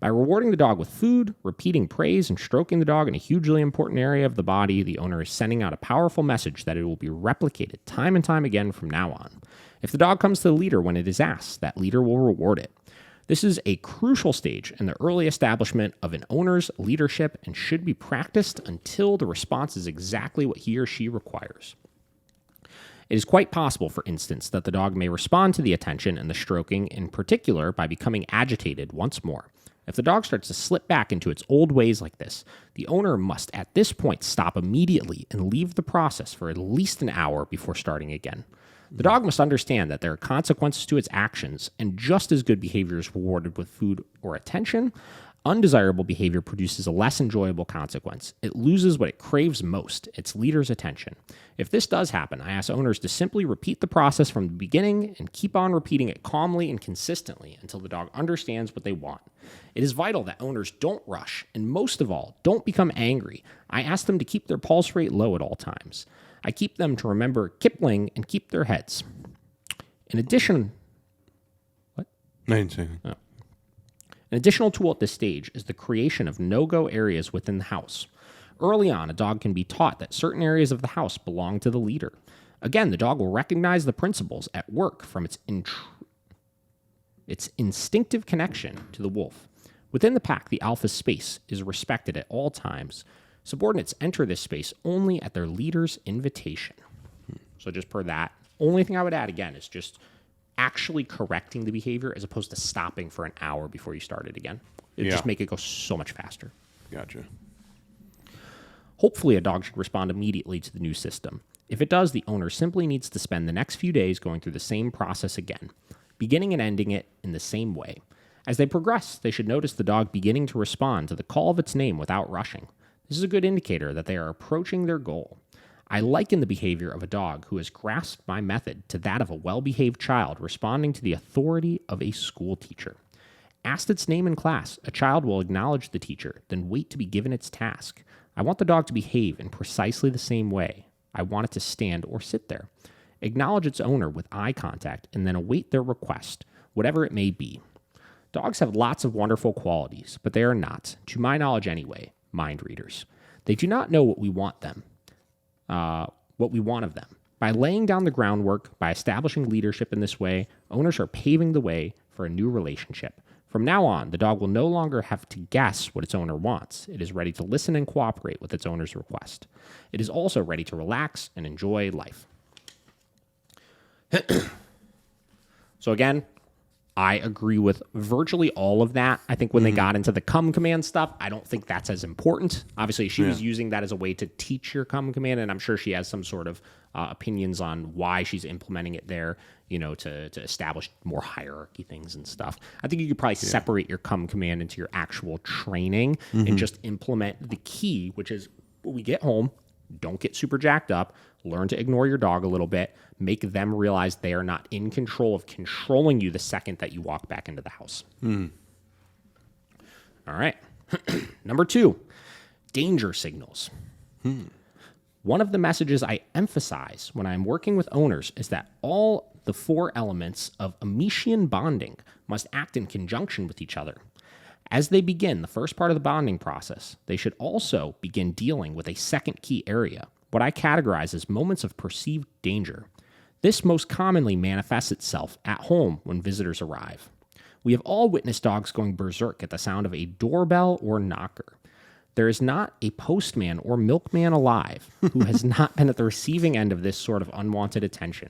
By rewarding the dog with food, repeating praise, and stroking the dog in a hugely important area of the body, the owner is sending out a powerful message that it will be replicated time and time again from now on. If the dog comes to the leader when it is asked, that leader will reward it. This is a crucial stage in the early establishment of an owner's leadership and should be practiced until the response is exactly what he or she requires. It is quite possible, for instance, that the dog may respond to the attention and the stroking in particular by becoming agitated once more. If the dog starts to slip back into its old ways like this, the owner must at this point stop immediately and leave the process for at least an hour before starting again. The dog must understand that there are consequences to its actions, and just as good behavior is rewarded with food or attention, undesirable behavior produces a less enjoyable consequence. It loses what it craves most, its leader's attention. If this does happen, I ask owners to simply repeat the process from the beginning and keep on repeating it calmly and consistently until the dog understands what they want. It is vital that owners don't rush, and most of all, don't become angry. I ask them to keep their pulse rate low at all times. I keep them to remember Kipling and keep their heads. In addition... What? I didn't say anything. Oh. An additional tool at this stage is the creation of no-go areas within the house. Early on, a dog can be taught that certain areas of the house belong to the leader. Again, the dog will recognize the principles at work from its instinctive connection to the wolf. Within the pack, the alpha's space is respected at all times. Subordinates enter this space only at their leader's invitation. So just per that, only thing I would add again is just actually correcting the behavior as opposed to stopping for an hour before you start it again. It'd just make it go so much faster. Gotcha. Hopefully a dog should respond immediately to the new system. If it does, the owner simply needs to spend the next few days going through the same process again, beginning and ending it in the same way. As they progress, they should notice the dog beginning to respond to the call of its name without rushing. This is a good indicator that they are approaching their goal. I liken the behavior of a dog who has grasped my method to that of a well-behaved child responding to the authority of a school teacher. Asked its name in class, a child will acknowledge the teacher, then wait to be given its task. I want the dog to behave in precisely the same way. I want it to stand or sit there. Acknowledge its owner with eye contact, and then await their request, whatever it may be. Dogs have lots of wonderful qualities, but they are not, to my knowledge anyway, mind readers. They do not know what we want of them. By laying down the groundwork, by establishing leadership in this way, owners are paving the way for a new relationship. From now on, the dog will no longer have to guess what its owner wants. It is ready to listen and cooperate with its owner's request. It is also ready to relax and enjoy life. So again, I agree with virtually all of that. I think when they got into the come command stuff, I don't think that's as important. Obviously, she was using that as a way to teach your come command, and I'm sure she has some sort of opinions on why she's implementing it there, to establish more hierarchy things and stuff. I think you could probably separate your come command into your actual training and just implement the key, which is when we get home, don't get super jacked up, learn to ignore your dog a little bit, make them realize they are not in control of controlling you the second that you walk back into the house. All right. Number 2, danger signals. One of the messages I emphasize when I'm working with owners is that all the 4 elements of Amichien bonding must act in conjunction with each other. As they begin the first part of the bonding process, they should also begin dealing with a second key area, what I categorize as moments of perceived danger. This most commonly manifests itself at home when visitors arrive. We have all witnessed dogs going berserk at the sound of a doorbell or knocker. There is not a postman or milkman alive who has not been at the receiving end of this sort of unwanted attention.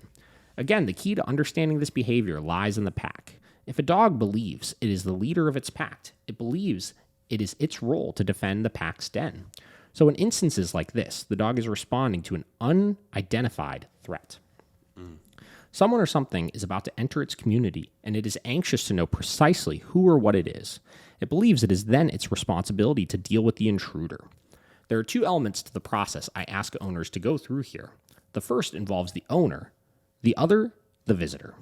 Again, the key to understanding this behavior lies in the pack. If a dog believes it is the leader of its pack, it believes it is its role to defend the pack's den. So in instances like this, the dog is responding to an unidentified threat. Someone or something is about to enter its community, and it is anxious to know precisely who or what it is. It believes it is then its responsibility to deal with the intruder. There are 2 elements to the process I ask owners to go through here. The first involves the owner, the other, the visitor.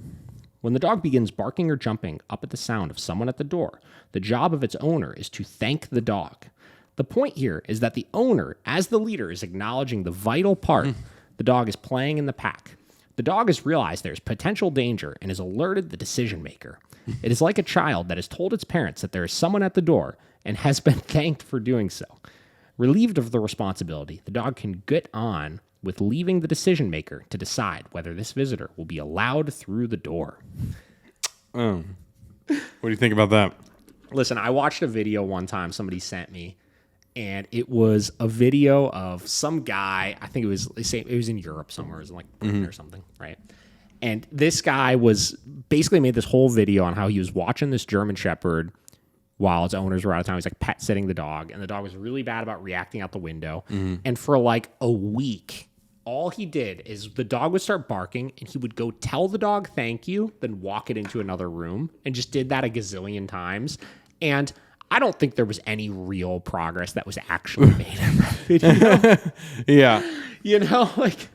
When the dog begins barking or jumping up at the sound of someone at the door, the job of its owner is to thank the dog. The point here is that the owner, as the leader, is acknowledging the vital part the dog is playing in the pack. The dog has realized there's potential danger and has alerted the decision maker. It is like a child that has told its parents that there is someone at the door and has been thanked for doing so. Relieved of the responsibility, the dog can get on with leaving the decision maker to decide whether this visitor will be allowed through the door. What do you think about that? Listen, I watched a video one time somebody sent me, and it was a video of some guy. I think it was in Europe somewhere. It was like Britain or something, right? And this guy was basically made this whole video on how he was watching this German Shepherd while its owners were out of town. He's like pet sitting the dog, and the dog was really bad about reacting out the window. And for like a week, all he did is the dog would start barking, and he would go tell the dog thank you, then walk it into another room, and just did that a gazillion times. And I don't think there was any real progress that was actually made in that video. Yeah. Like,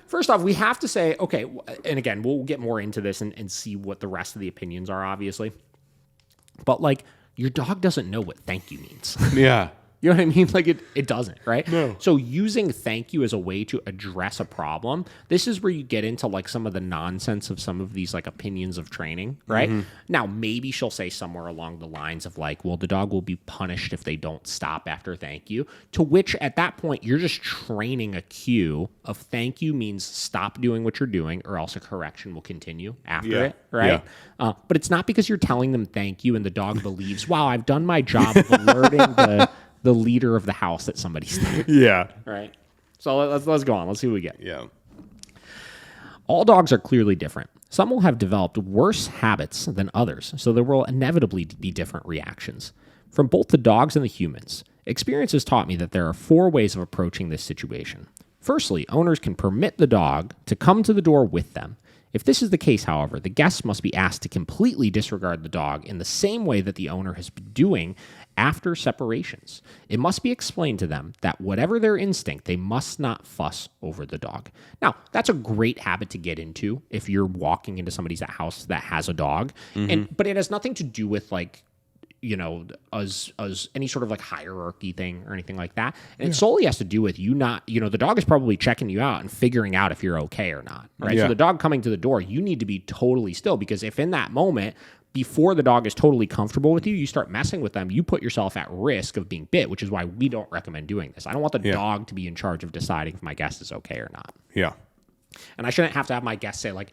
first off, we have to say, okay, and again, we'll get more into this and see what the rest of the opinions are, obviously. But, like, your dog doesn't know what thank you means. Yeah. You know what I mean? Like, it doesn't, right? No. So using thank you as a way to address a problem, this is where you get into, like, some of the nonsense of some of these, like, opinions of training, right? Now, maybe she'll say somewhere along the lines of, like, well, the dog will be punished if they don't stop after thank you, to which, at that point, you're just training a cue of thank you means stop doing what you're doing, or else a correction will continue after it, right? Yeah. But it's not because you're telling them thank you and the dog believes, wow, I've done my job of alerting the leader of the house that somebody's there. Yeah. Right. So let's go on. Let's see what we get. Yeah. All dogs are clearly different. Some will have developed worse habits than others, so there will inevitably be different reactions. From both the dogs and the humans, experience has taught me that there are 4 ways of approaching this situation. Firstly, owners can permit the dog to come to the door with them. If this is the case, however, the guests must be asked to completely disregard the dog in the same way that the owner has been doing after separations. It must be explained to them that whatever their instinct, they must not fuss over the dog. Now, that's a great habit to get into if you're walking into somebody's house that has a dog. But it has nothing to do with like, as any sort of like hierarchy thing or anything like that. And it solely has to do with you not, the dog is probably checking you out and figuring out if you're okay or not, right? Yeah. So the dog coming to the door, you need to be totally still, because if in that moment, before the dog is totally comfortable with you, you start messing with them, you put yourself at risk of being bit, which is why we don't recommend doing this. I don't want the dog to be in charge of deciding if my guest is okay or not. Yeah. And I shouldn't have to have my guest say like,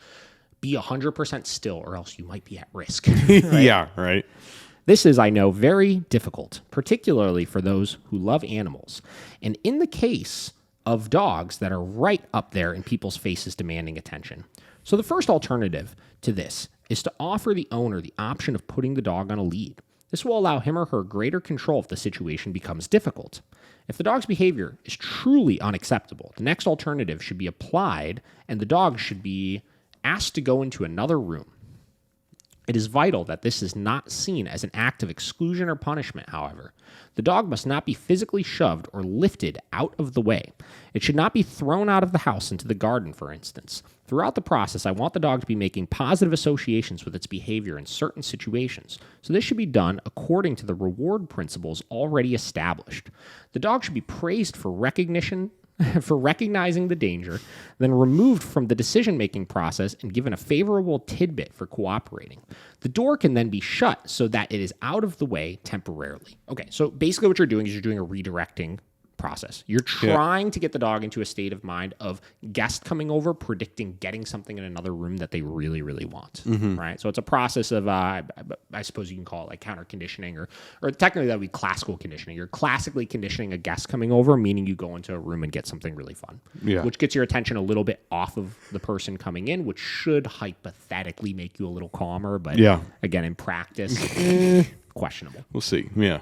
be 100% still or else you might be at risk. Right? Yeah, right. This is, I know, very difficult, particularly for those who love animals. And in the case of dogs that are right up there in people's faces demanding attention. So the first alternative to this is to offer the owner the option of putting the dog on a lead. This will allow him or her greater control if the situation becomes difficult. If the dog's behavior is truly unacceptable, the next alternative should be applied and the dog should be asked to go into another room. It is vital that this is not seen as an act of exclusion or punishment, however. The dog must not be physically shoved or lifted out of the way. It should not be thrown out of the house into the garden, for instance. Throughout the process, I want the dog to be making positive associations with its behavior in certain situations, so this should be done according to the reward principles already established. The dog should be praised for recognizing the danger, then removed from the decision-making process and given a favorable tidbit for cooperating. The door can then be shut so that it is out of the way temporarily. Okay, so basically what you're doing is you're doing a redirecting process. You're trying to get the dog into a state of mind of guest coming over, predicting getting something in another room that they really, really want, right? So it's a process of, I suppose you can call it like counter conditioning, or technically that would be classical conditioning. You're classically conditioning a guest coming over, meaning you go into a room and get something really fun, which gets your attention a little bit off of the person coming in, which should hypothetically make you a little calmer, but again, in practice, questionable. We'll see. Yeah.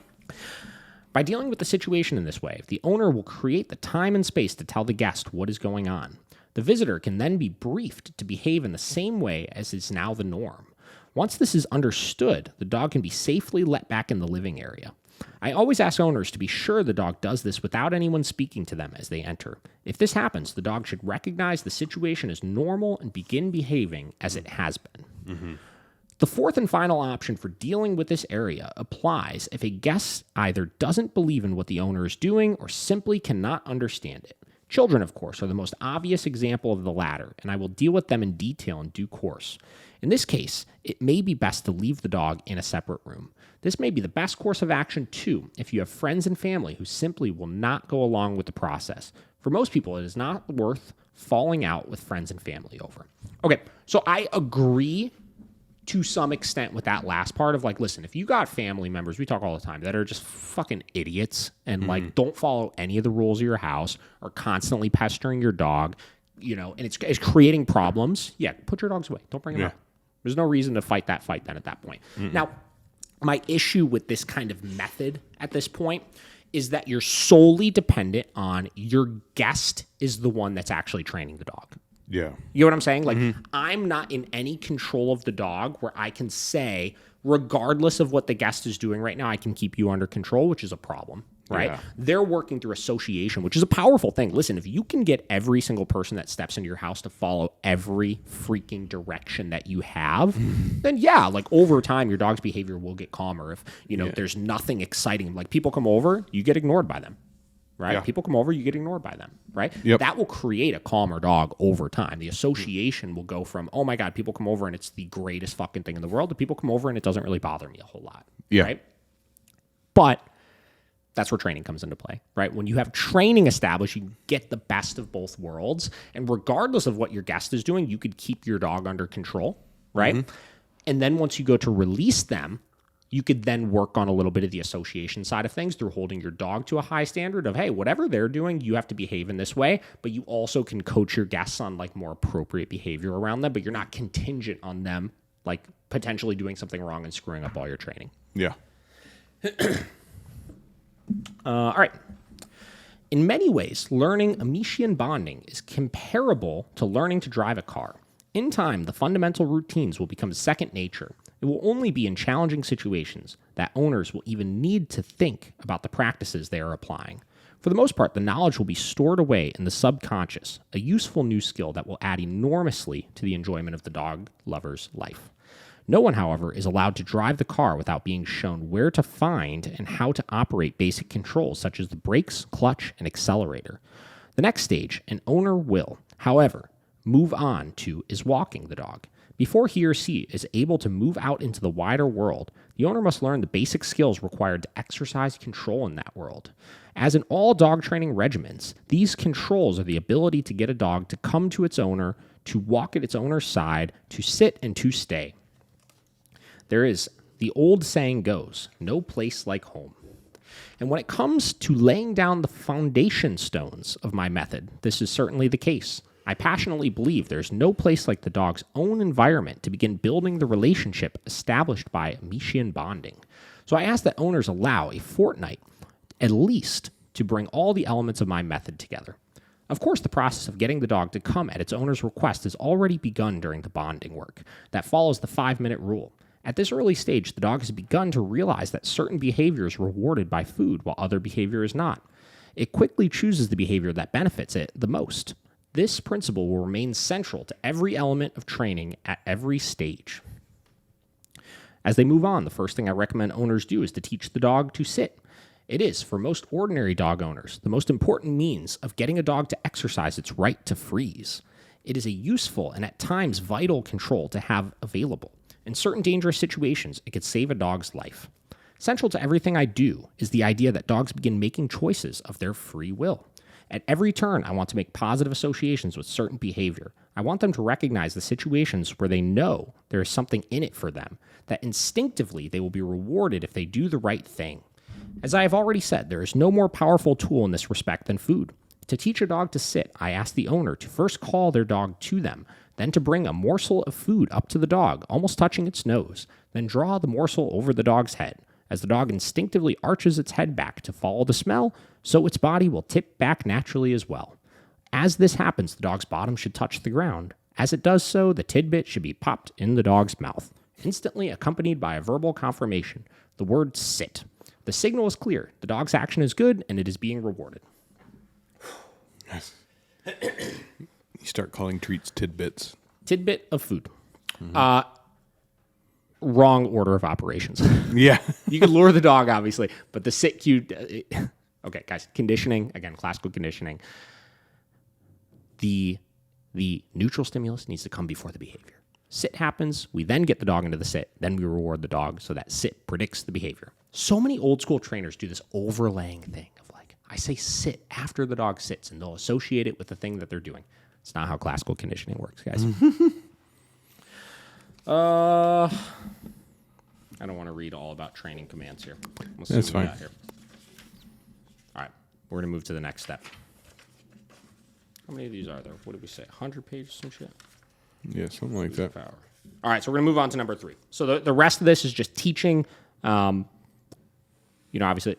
By dealing with the situation in this way, the owner will create the time and space to tell the guest what is going on. The visitor can then be briefed to behave in the same way as is now the norm. Once this is understood, the dog can be safely let back in the living area. I always ask owners to be sure the dog does this without anyone speaking to them as they enter. If this happens, the dog should recognize the situation as normal and begin behaving as it has been. Mm-hmm. The fourth and final option for dealing with this area applies if a guest either doesn't believe in what the owner is doing or simply cannot understand it. Children, of course, are the most obvious example of the latter, and I will deal with them in detail in due course. In this case, it may be best to leave the dog in a separate room. This may be the best course of action, too, if you have friends and family who simply will not go along with the process. For most people, it is not worth falling out with friends and family over. Okay, so I agree to some extent with that last part of like, listen, if you got family members, we talk all the time, that are just fucking idiots and like don't follow any of the rules of your house, are constantly pestering your dog, and it's creating problems, put your dogs away. Don't bring them up. There's no reason to fight that fight then at that point. Now, my issue with this kind of method at this point is that you're solely dependent on your guest is the one that's actually training the dog. Yeah. You know what I'm saying? Like, I'm not in any control of the dog where I can say, regardless of what the guest is doing right now, I can keep you under control, which is a problem, right? Yeah. They're working through association, which is a powerful thing. Listen, if you can get every single person that steps into your house to follow every freaking direction that you have, then like over time, your dog's behavior will get calmer. If, there's nothing exciting, like people come over, you get ignored by them. Right? Yeah. People come over, you get ignored by them, right? Yep. That will create a calmer dog over time. The association will go from, oh my God, people come over and it's the greatest fucking thing in the world, to people come over and it doesn't really bother me a whole lot, right? But that's where training comes into play, right? When you have training established, you get the best of both worlds. And regardless of what your guest is doing, you could keep your dog under control, right? And then once you go to release them, you could then work on a little bit of the association side of things through holding your dog to a high standard of, hey, whatever they're doing, you have to behave in this way, but you also can coach your guests on like more appropriate behavior around them, but you're not contingent on them like potentially doing something wrong and screwing up all your training. Yeah. All right. In many ways, learning Amichien bonding is comparable to learning to drive a car. In time, the fundamental routines will become second nature. It will only be in challenging situations that owners will even need to think about the practices they are applying. For the most part, the knowledge will be stored away in the subconscious, a useful new skill that will add enormously to the enjoyment of the dog lover's life. No one, however, is allowed to drive the car without being shown where to find and how to operate basic controls such as the brakes, clutch, and accelerator. The next stage, an owner will, however, move on to is walking the dog. Before he or she is able to move out into the wider world, the owner must learn the basic skills required to exercise control in that world. As in all dog training regimens, these controls are the ability to get a dog to come to its owner, to walk at its owner's side, to sit, and to stay. There is, the old saying goes, no place like home. And when it comes to laying down the foundation stones of my method, this is certainly the case. I passionately believe there's no place like the dog's own environment to begin building the relationship established by Amichien bonding. So I ask that owners allow a fortnight, at least, to bring all the elements of my method together. Of course, the process of getting the dog to come at its owner's request has already begun during the bonding work. That follows the 5-minute rule. At this early stage, the dog has begun to realize that certain behavior is rewarded by food while other behavior is not. It quickly chooses the behavior that benefits it the most. This principle will remain central to every element of training at every stage. As they move on, the first thing I recommend owners do is to teach the dog to sit. It is, for most ordinary dog owners, the most important means of getting a dog to exercise its right to freeze. It is a useful and at times vital control to have available. In certain dangerous situations, it could save a dog's life. Central to everything I do is the idea that dogs begin making choices of their free will. At every turn, I want to make positive associations with certain behavior. I want them to recognize the situations where they know there is something in it for them, that instinctively they will be rewarded if they do the right thing. As I have already said, there is no more powerful tool in this respect than food. To teach a dog to sit, I ask the owner to first call their dog to them, then to bring a morsel of food up to the dog, almost touching its nose, then draw the morsel over the dog's head. As the dog instinctively arches its head back to follow the smell, so its body will tip back naturally as well. As this happens, the dog's bottom should touch the ground. As it does so, the tidbit should be popped in the dog's mouth, instantly accompanied by a verbal confirmation, the word sit. The signal is clear. The dog's action is good, and it is being rewarded. Yes. You start calling treats tidbits. Tidbit of food. Mm-hmm. Wrong order of operations. Yeah. You can lure the dog, obviously, but the sit cue... Okay, guys, conditioning, again, classical conditioning. The neutral stimulus needs to come before the behavior. Sit happens, we then get the dog into the sit, then we reward the dog so that sit predicts the behavior. So many old school trainers do this overlaying thing of like, I say sit after the dog sits, and they'll associate it with the thing that they're doing. It's not how classical conditioning works, guys. I don't want to read all about training commands here. Let's see That's what we fine. got here. All right, we're going to move to the next step. How many of these are there? What did we say? 100 pages, some shit? Yeah, something like that. Power. All right, so we're going to move on to number 3. So the rest of this is just teaching, obviously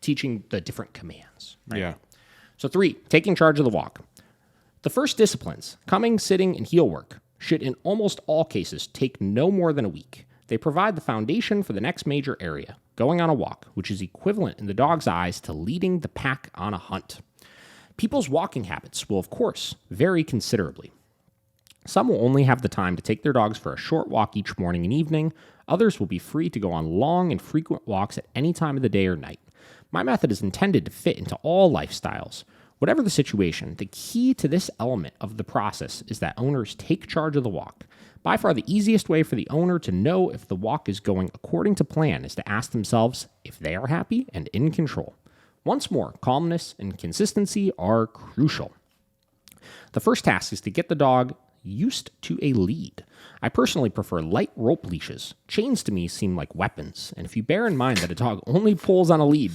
teaching the different commands. Right? Yeah. So 3, taking charge of the walk. The first disciplines, coming, sitting, and heel work, should in almost all cases take no more than a week. They provide the foundation for the next major area, going on a walk, which is equivalent in the dog's eyes to leading the pack on a hunt. People's walking habits will, of course, vary considerably. Some will only have the time to take their dogs for a short walk each morning and evening. Others will be free to go on long and frequent walks at any time of the day or night. My method is intended to fit into all lifestyles. Whatever the situation, the key to this element of the process is that owners take charge of the walk. By far the easiest way for the owner to know if the walk is going according to plan is to ask themselves if they are happy and in control. Once more, calmness and consistency are crucial. The first task is to get the dog used to a lead. I personally prefer light rope leashes. Chains to me seem like weapons, and if you bear in mind that a dog only pulls on a lead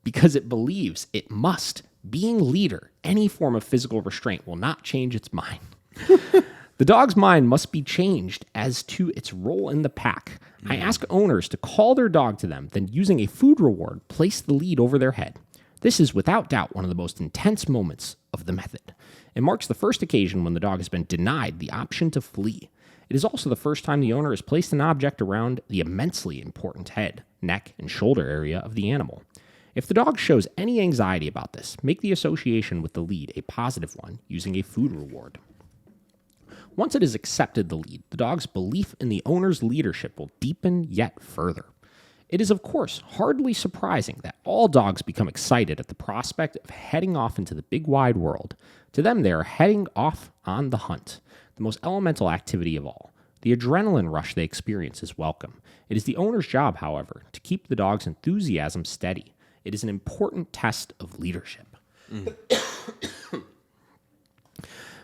because it believes it must, being leader, any form of physical restraint will not change its mind. The dog's mind must be changed as to its role in the pack. I ask owners to call their dog to them, then using a food reward, place the lead over their head. This is without doubt one of the most intense moments of the method. It marks the first occasion when the dog has been denied the option to flee. It is also the first time the owner has placed an object around the immensely important head, neck, and shoulder area of the animal. If the dog shows any anxiety about this, make the association with the lead a positive one using a food reward. Once it has accepted the lead, the dog's belief in the owner's leadership will deepen yet further. It is, of course, hardly surprising that all dogs become excited at the prospect of heading off into the big wide world. To them, they are heading off on the hunt, the most elemental activity of all. The adrenaline rush they experience is welcome. It is the owner's job, however, to keep the dog's enthusiasm steady. It is an important test of leadership.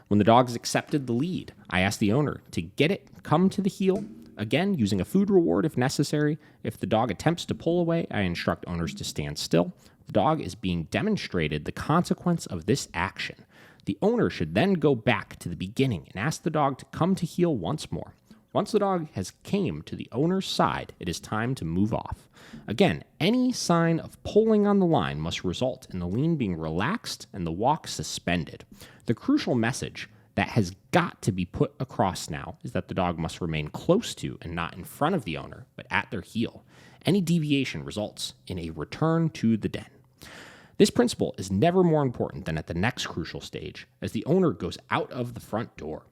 When the dog has accepted the lead, I ask the owner to get it, come to the heel, again using a food reward if necessary. If the dog attempts to pull away, I instruct owners to stand still. The dog is being demonstrated the consequence of this action. The owner should then go back to the beginning and ask the dog to come to heel once more. Once the dog has came to the owner's side, it is time to move off. Again, any sign of pulling on the line must result in the lean being relaxed and the walk suspended. The crucial message that has got to be put across now is that the dog must remain close to and not in front of the owner, but at their heel. Any deviation results in a return to the den. This principle is never more important than at the next crucial stage, as the owner goes out of the front door.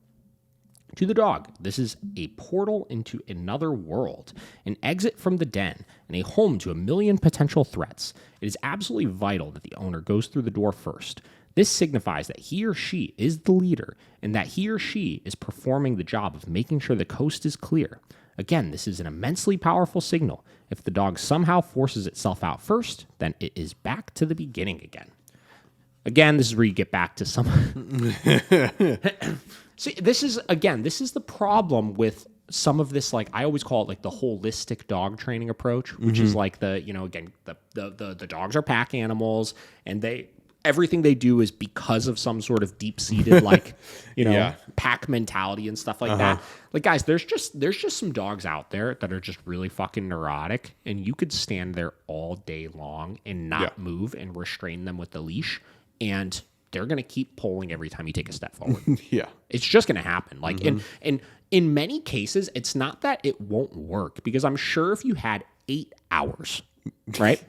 To the dog, this is a portal into another world, an exit from the den, and a home to a million potential threats. It is absolutely vital that the owner goes through the door first. This signifies that he or she is the leader, and that he or she is performing the job of making sure the coast is clear. Again, this is an immensely powerful signal. If the dog somehow forces itself out first, then it is back to the beginning again. Again, this is where you get back to some... See, this is the problem with some of this, like, I always call it like the holistic dog training approach, which is like the dogs are pack animals, and everything they do is because of some sort of deep-seated, like, pack mentality and stuff like that. Like, guys, there's just some dogs out there that are just really fucking neurotic, and you could stand there all day long and not move and restrain them with the leash, and they're going to keep pulling every time you take a step forward. It's just going to happen. Like, and in many cases, it's not that it won't work, because I'm sure if you had 8 hours, right?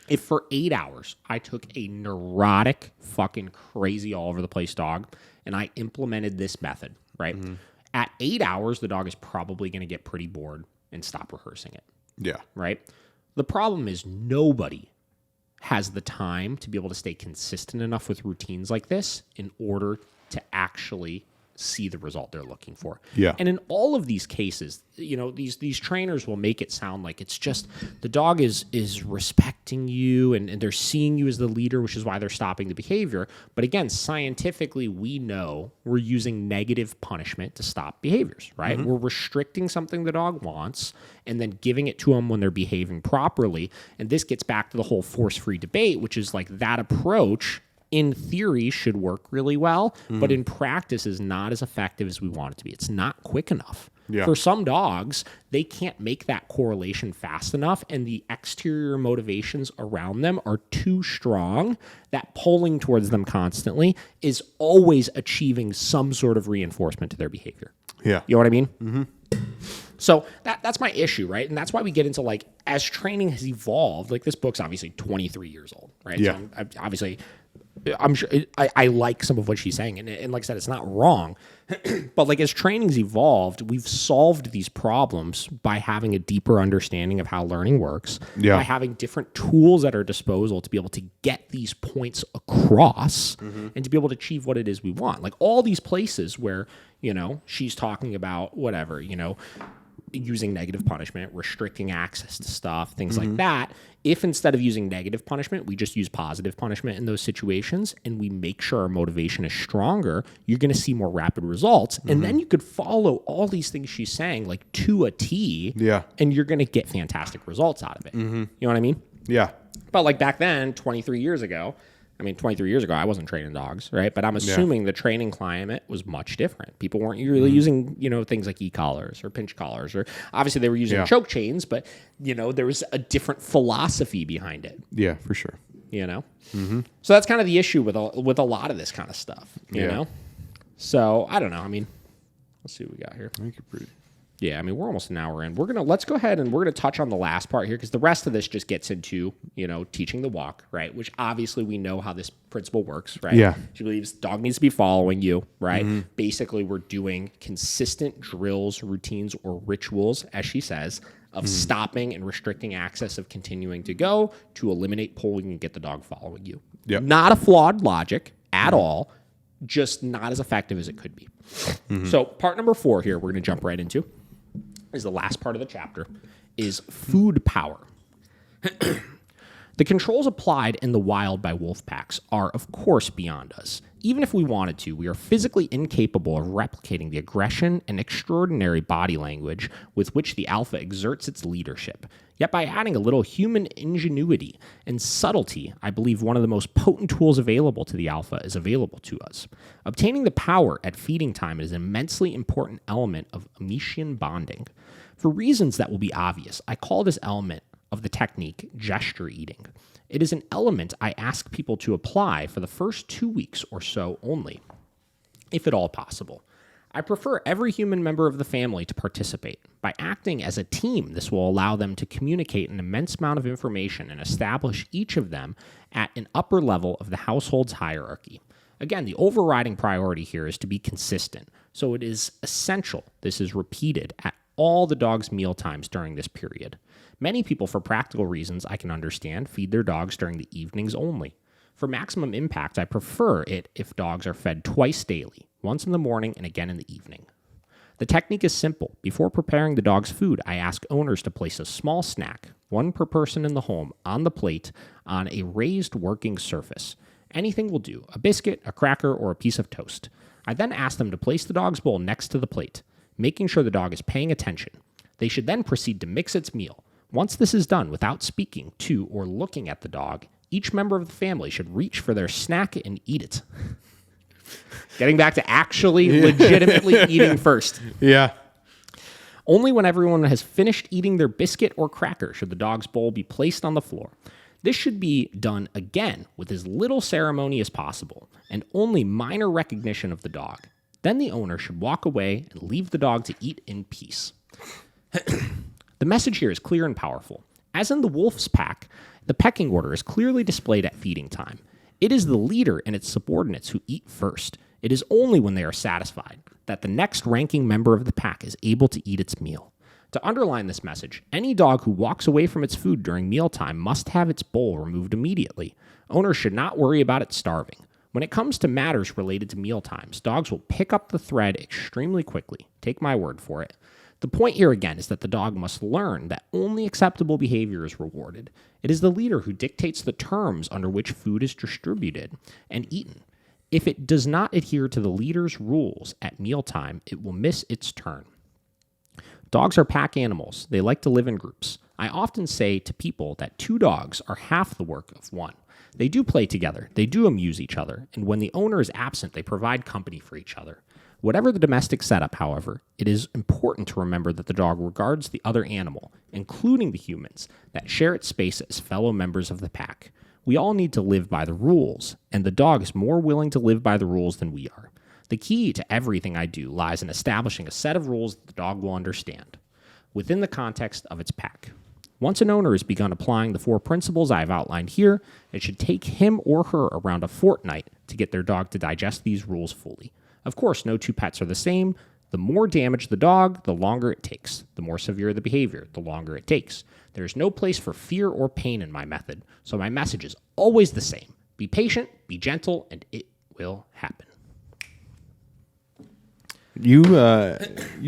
If for 8 hours I took a neurotic, fucking crazy all over the place dog and I implemented this method, right? At 8 hours, the dog is probably going to get pretty bored and stop rehearsing it. Right? The problem is nobody has the time to be able to stay consistent enough with routines like this in order to actually see the result they're looking for. And in all of these cases, these trainers will make it sound like it's just the dog is respecting you and they're seeing you as the leader, which is why they're stopping the behavior. But again, scientifically, we know we're using negative punishment to stop behaviors, right? We're restricting something the dog wants and then giving it to them when they're behaving properly. And this gets back to the whole force-free debate, which is like that approach in theory should work really well, but in practice is not as effective as we want it to be. It's not quick enough. For some dogs, they can't make that correlation fast enough, and the exterior motivations around them are too strong that pulling towards them constantly is always achieving some sort of reinforcement to their behavior. You know what I mean? So that's my issue, right? And that's why we get into, like, as training has evolved, like, this book's obviously 23 years old, right? So I'm sure I like some of what she's saying. And like I said, it's not wrong. But like as training's evolved, we've solved these problems by having a deeper understanding of how learning works, by having different tools at our disposal to be able to get these points across and to be able to achieve what it is we want. Like all these places where, she's talking about whatever, using negative punishment, restricting access to stuff, things like that. If instead of using negative punishment, we just use positive punishment in those situations and we make sure our motivation is stronger, you're going to see more rapid results. And then you could follow all these things she's saying like to a T and you're going to get fantastic results out of it. You know what I mean? But like back then, 23 years ago, I wasn't training dogs, right? But I'm assuming the training climate was much different. People weren't really using, things like e-collars or pinch collars, or obviously they were using choke chains, but, there was a different philosophy behind it. Yeah, for sure. So that's kind of the issue with a lot of this kind of stuff, you know? So I don't know. I mean, Let's see what we got here. I think you're pretty. Yeah, I mean, we're almost an hour in. Let's go ahead and we're going to touch on the last part here because the rest of this just gets into, teaching the walk, right? Which obviously we know how this principle works, right? Yeah. She believes the dog needs to be following you, right? Mm-hmm. Basically, we're doing consistent drills, routines, or rituals, as she says, of stopping and restricting access of continuing to go to eliminate pulling and get the dog following you. Yep. Not a flawed logic at all, just not as effective as it could be. So part number 4 here, we're going to jump right into, is the last part of the chapter, is food power. The controls applied in the wild by wolf packs are, of course, beyond us. Even if we wanted to, we are physically incapable of replicating the aggression and extraordinary body language with which the alpha exerts its leadership. Yet by adding a little human ingenuity and subtlety, I believe one of the most potent tools available to the alpha is available to us. Obtaining the power at feeding time is an immensely important element of Amichien bonding. For reasons that will be obvious, I call this element of the technique gesture eating. It is an element I ask people to apply for the first 2 weeks or so only, if at all possible. I prefer every human member of the family to participate. By acting as a team, this will allow them to communicate an immense amount of information and establish each of them at an upper level of the household's hierarchy. Again, the overriding priority here is to be consistent, so it is essential this is repeated at all the dog's meal times during this period. Many people, for practical reasons I can understand, feed their dogs during the evenings only. For maximum impact, I prefer it if dogs are fed twice daily, once in the morning and again in the evening. The technique is simple. Before preparing the dog's food, I ask owners to place a small snack, one per person in the home, on the plate on a raised working surface. Anything will do, a biscuit, a cracker, or a piece of toast. I then ask them to place the dog's bowl next to the plate, making sure the dog is paying attention. They should then proceed to mix its meal. Once this is done without speaking to or looking at the dog, each member of the family should reach for their snack and eat it. Getting back to actually legitimately eating first. Yeah. Only when everyone has finished eating their biscuit or cracker should the dog's bowl be placed on the floor. This should be done again with as little ceremony as possible and only minor recognition of the dog. Then the owner should walk away and leave the dog to eat in peace. The message here is clear and powerful. As in the wolf's pack, the pecking order is clearly displayed at feeding time. It is the leader and its subordinates who eat first. It is only when they are satisfied that the next ranking member of the pack is able to eat its meal. To underline this message, any dog who walks away from its food during mealtime must have its bowl removed immediately. Owners should not worry about it starving. When it comes to matters related to mealtimes, dogs will pick up the thread extremely quickly. Take my word for it. The point here again is that the dog must learn that only acceptable behavior is rewarded. It is the leader who dictates the terms under which food is distributed and eaten. If it does not adhere to the leader's rules at mealtime, it will miss its turn. Dogs are pack animals. They like to live in groups. I often say to people that 2 dogs are half the work of 1. They do play together, they do amuse each other, and when the owner is absent, they provide company for each other. Whatever the domestic setup, however, it is important to remember that the dog regards the other animal, including the humans, that share its space as fellow members of the pack. We all need to live by the rules, and the dog is more willing to live by the rules than we are. The key to everything I do lies in establishing a set of rules that the dog will understand, within the context of its pack. Once an owner has begun applying the 4 principles I have outlined here, it should take him or her around a fortnight to get their dog to digest these rules fully. Of course, no 2 pets are the same. The more damage the dog, the longer it takes. The more severe the behavior, the longer it takes. There is no place for fear or pain in my method, so my message is always the same. Be patient, be gentle, and it will happen. You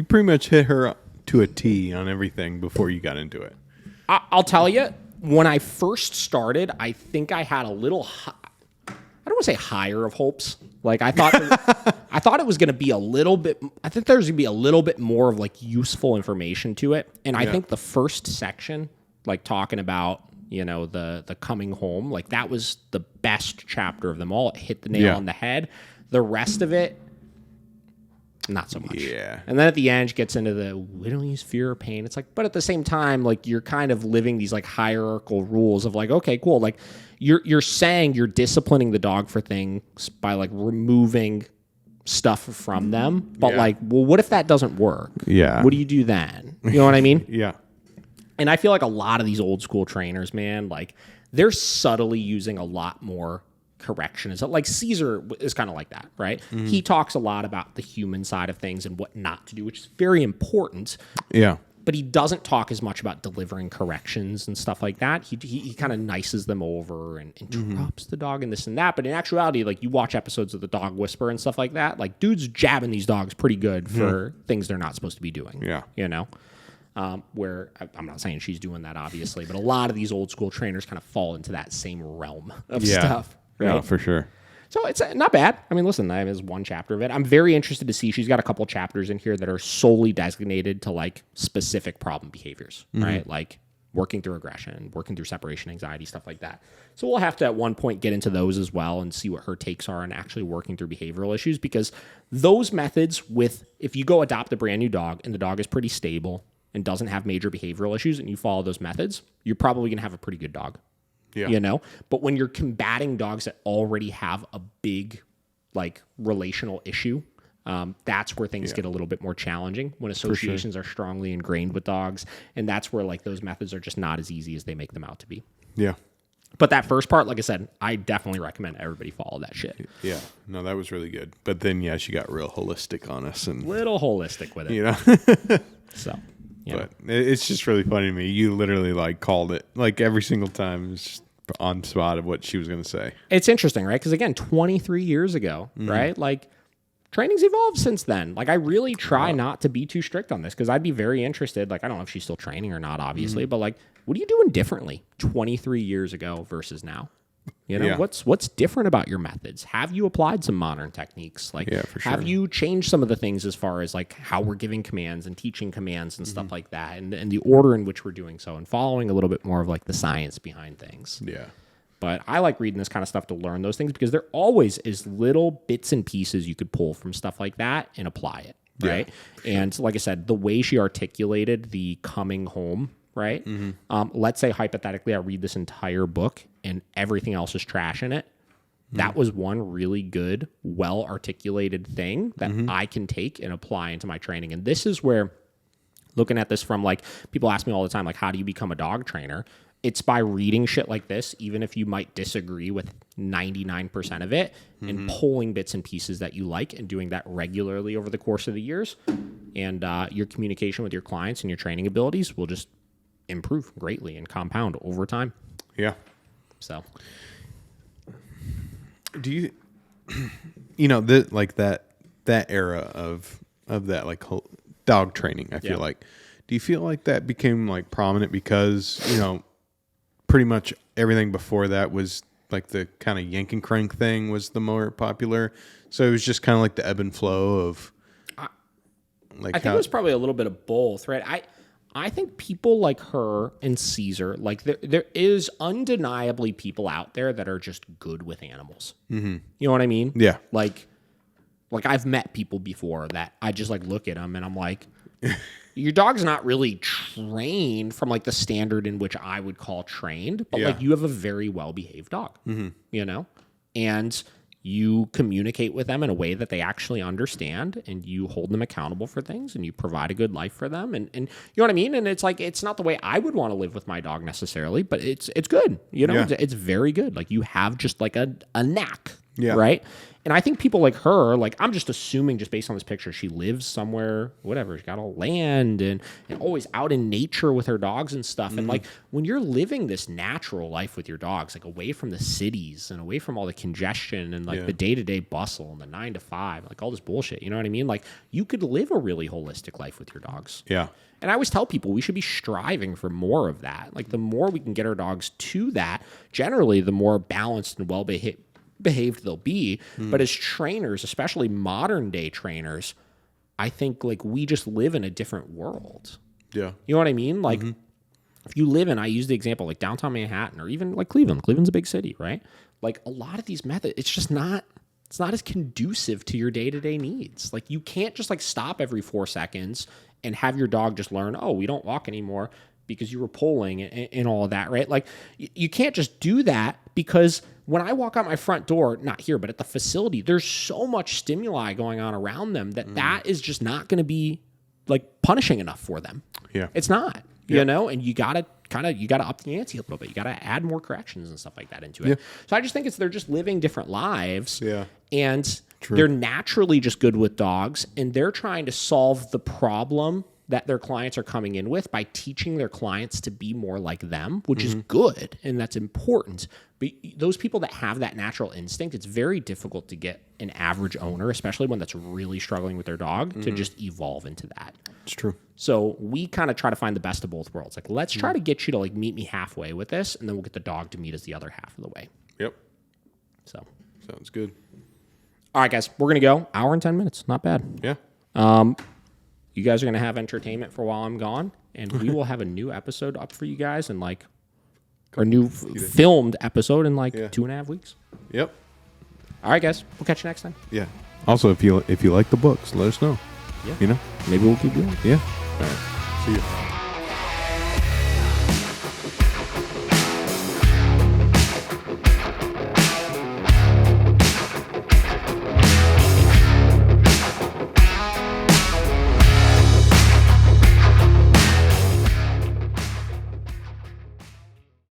pretty much hit her to a T on everything before you got into it. I'll tell you, when I first started, I think I had a little, I don't want to say higher of hopes. Like I thought it was going to be a little bit, I think there's going to be a little bit more of like useful information to it. And I think the first section, like talking about, the coming home, like that was the best chapter of them all. It hit the nail on the head. The rest of it, not so much. Yeah. And then at the end, it gets into the, we don't use fear or pain. It's like, but at the same time, like you're kind of living these like hierarchical rules of like, okay, cool. Like you're saying you're disciplining the dog for things by like removing stuff from them. But like, well, what if that doesn't work? Yeah. What do you do then? You know what I mean? Yeah. And I feel like a lot of these old school trainers, man, like they're subtly using a lot more correction. Is like Caesar is kind of like that, right? Mm-hmm. He talks a lot about the human side of things and what not to do, which is very important. Yeah. But he doesn't talk as much about delivering corrections and stuff like that. He kind of nices them over and interrupts the dog and this and that. But in actuality, like you watch episodes of The Dog Whisperer and stuff like that, like dude's jabbing these dogs pretty good for things they're not supposed to be doing. Yeah. You know? Where I'm not saying she's doing that, obviously, but a lot of these old school trainers kind of fall into that same realm of stuff. Right? Yeah, for sure. So it's not bad. I mean, listen, that is one chapter of it. I'm very interested to see. She's got a couple chapters in here that are solely designated to like specific problem behaviors, right? Like working through aggression, working through separation anxiety, stuff like that. So we'll have to at one point get into those as well and see what her takes are on actually working through behavioral issues, because those methods if you go adopt a brand new dog and the dog is pretty stable and doesn't have major behavioral issues and you follow those methods, you're probably going to have a pretty good dog. Yeah. You know, but when you're combating dogs that already have a big like relational issue, that's where things get a little bit more challenging, when associations are strongly ingrained with dogs. And that's where like those methods are just not as easy as they make them out to be. Yeah. But that first part, like I said, I definitely recommend everybody follow that shit. Yeah. No, that was really good. But then, she got real holistic on us. And little holistic with it. You know? So. But it's just really funny to me. You literally like called it like every single time. It's just on spot of what she was going to say. It's interesting, right? Because again, 23 years ago, right? Like training's evolved since then. Like I really try not to be too strict on this, because I'd be very interested. Like I don't know if she's still training or not, obviously, but like, what are you doing differently 23 years ago versus now? You know, what's different about your methods? Have you applied some modern techniques? Like, for sure. Have you changed some of the things as far as like how we're giving commands and teaching commands and stuff like that, and the order in which we're doing so, and following a little bit more of like the science behind things? Yeah. But I like reading this kind of stuff to learn those things, because there always is little bits and pieces you could pull from stuff like that and apply it, right? Yeah, and like I said, the way she articulated the coming home, right? Let's say hypothetically I read this entire book and everything else is trash in it. That was one really good, well-articulated thing that I can take and apply into my training. And this is where, looking at this from like, people ask me all the time, like, how do you become a dog trainer? It's by reading shit like this, even if you might disagree with 99% of it, and pulling bits and pieces that you like and doing that regularly over the course of the years. And your communication with your clients and your training abilities will just improve greatly and compound over time. Yeah. So, do you, like that era of that like dog training, I feel like, do you feel like that became like prominent because, pretty much everything before that was like the kind of yank and crank thing was the more popular. So it was just kind of like the ebb and flow of like, I think it was probably a little bit of both, right? I think people like her and Caesar, like there is undeniably people out there that are just good with animals. You know what I mean? Yeah. Like I've met people before that I just like look at them and I'm like, your dog's not really trained from like the standard in which I would call trained, but like you have a very well-behaved dog, you know? And you communicate with them in a way that they actually understand, and you hold them accountable for things, and you provide a good life for them. And you know what I mean? And it's like, it's not the way I would want to live with my dog necessarily, but it's good. You know, it's very good. Like you have just like a knack, right? And I think people like her, like I'm just assuming just based on this picture, she lives somewhere, whatever, she's got all land and always out in nature with her dogs and stuff. And like when you're living this natural life with your dogs, like away from the cities and away from all the congestion and like the day-to-day bustle and the 9 to 5, like all this bullshit, you know what I mean? Like you could live a really holistic life with your dogs. Yeah. And I always tell people we should be striving for more of that. Like the more we can get our dogs to that, generally the more balanced and well-behaved they'll be. But as trainers, especially modern day trainers, I think like we just live in a different world. Yeah. You know what I mean? Like if you live in, I use the example like downtown Manhattan or even like Cleveland. Cleveland's a big city, right? Like a lot of these methods, it's not as conducive to your day-to-day needs. Like you can't just like stop every 4 seconds and have your dog just learn, oh, we don't walk anymore because you were pulling and all of that, right? Like you can't just do that, because when I walk out my front door, not here, but at the facility, there's so much stimuli going on around them that is just not going to be like punishing enough for them. Yeah. It's not, you know, and you got to up the ante a little bit. You got to add more corrections and stuff like that into it. Yeah. So I just think they're just living different lives. Yeah. And they're naturally just good with dogs, and they're trying to solve the problem that their clients are coming in with by teaching their clients to be more like them, which is good, and that's important. But those people that have that natural instinct, it's very difficult to get an average owner, especially one that's really struggling with their dog, to just evolve into that. It's true. So we kind of try to find the best of both worlds. Like, let's try to get you to like meet me halfway with this, and then we'll get the dog to meet us the other half of the way. Yep. So sounds good. All right, guys, we're going to go. Hour and 10 minutes. Not bad. Yeah. You guys are going to have entertainment for while I'm gone, and we will have a new episode up for you guys in like, or new filmed episode in like 2.5 weeks. Yep. All right, guys. We'll catch you next time. Yeah. Also, if you like the books, let us know. Yeah. You know? Maybe we'll keep doing it. Yeah. All right. See you.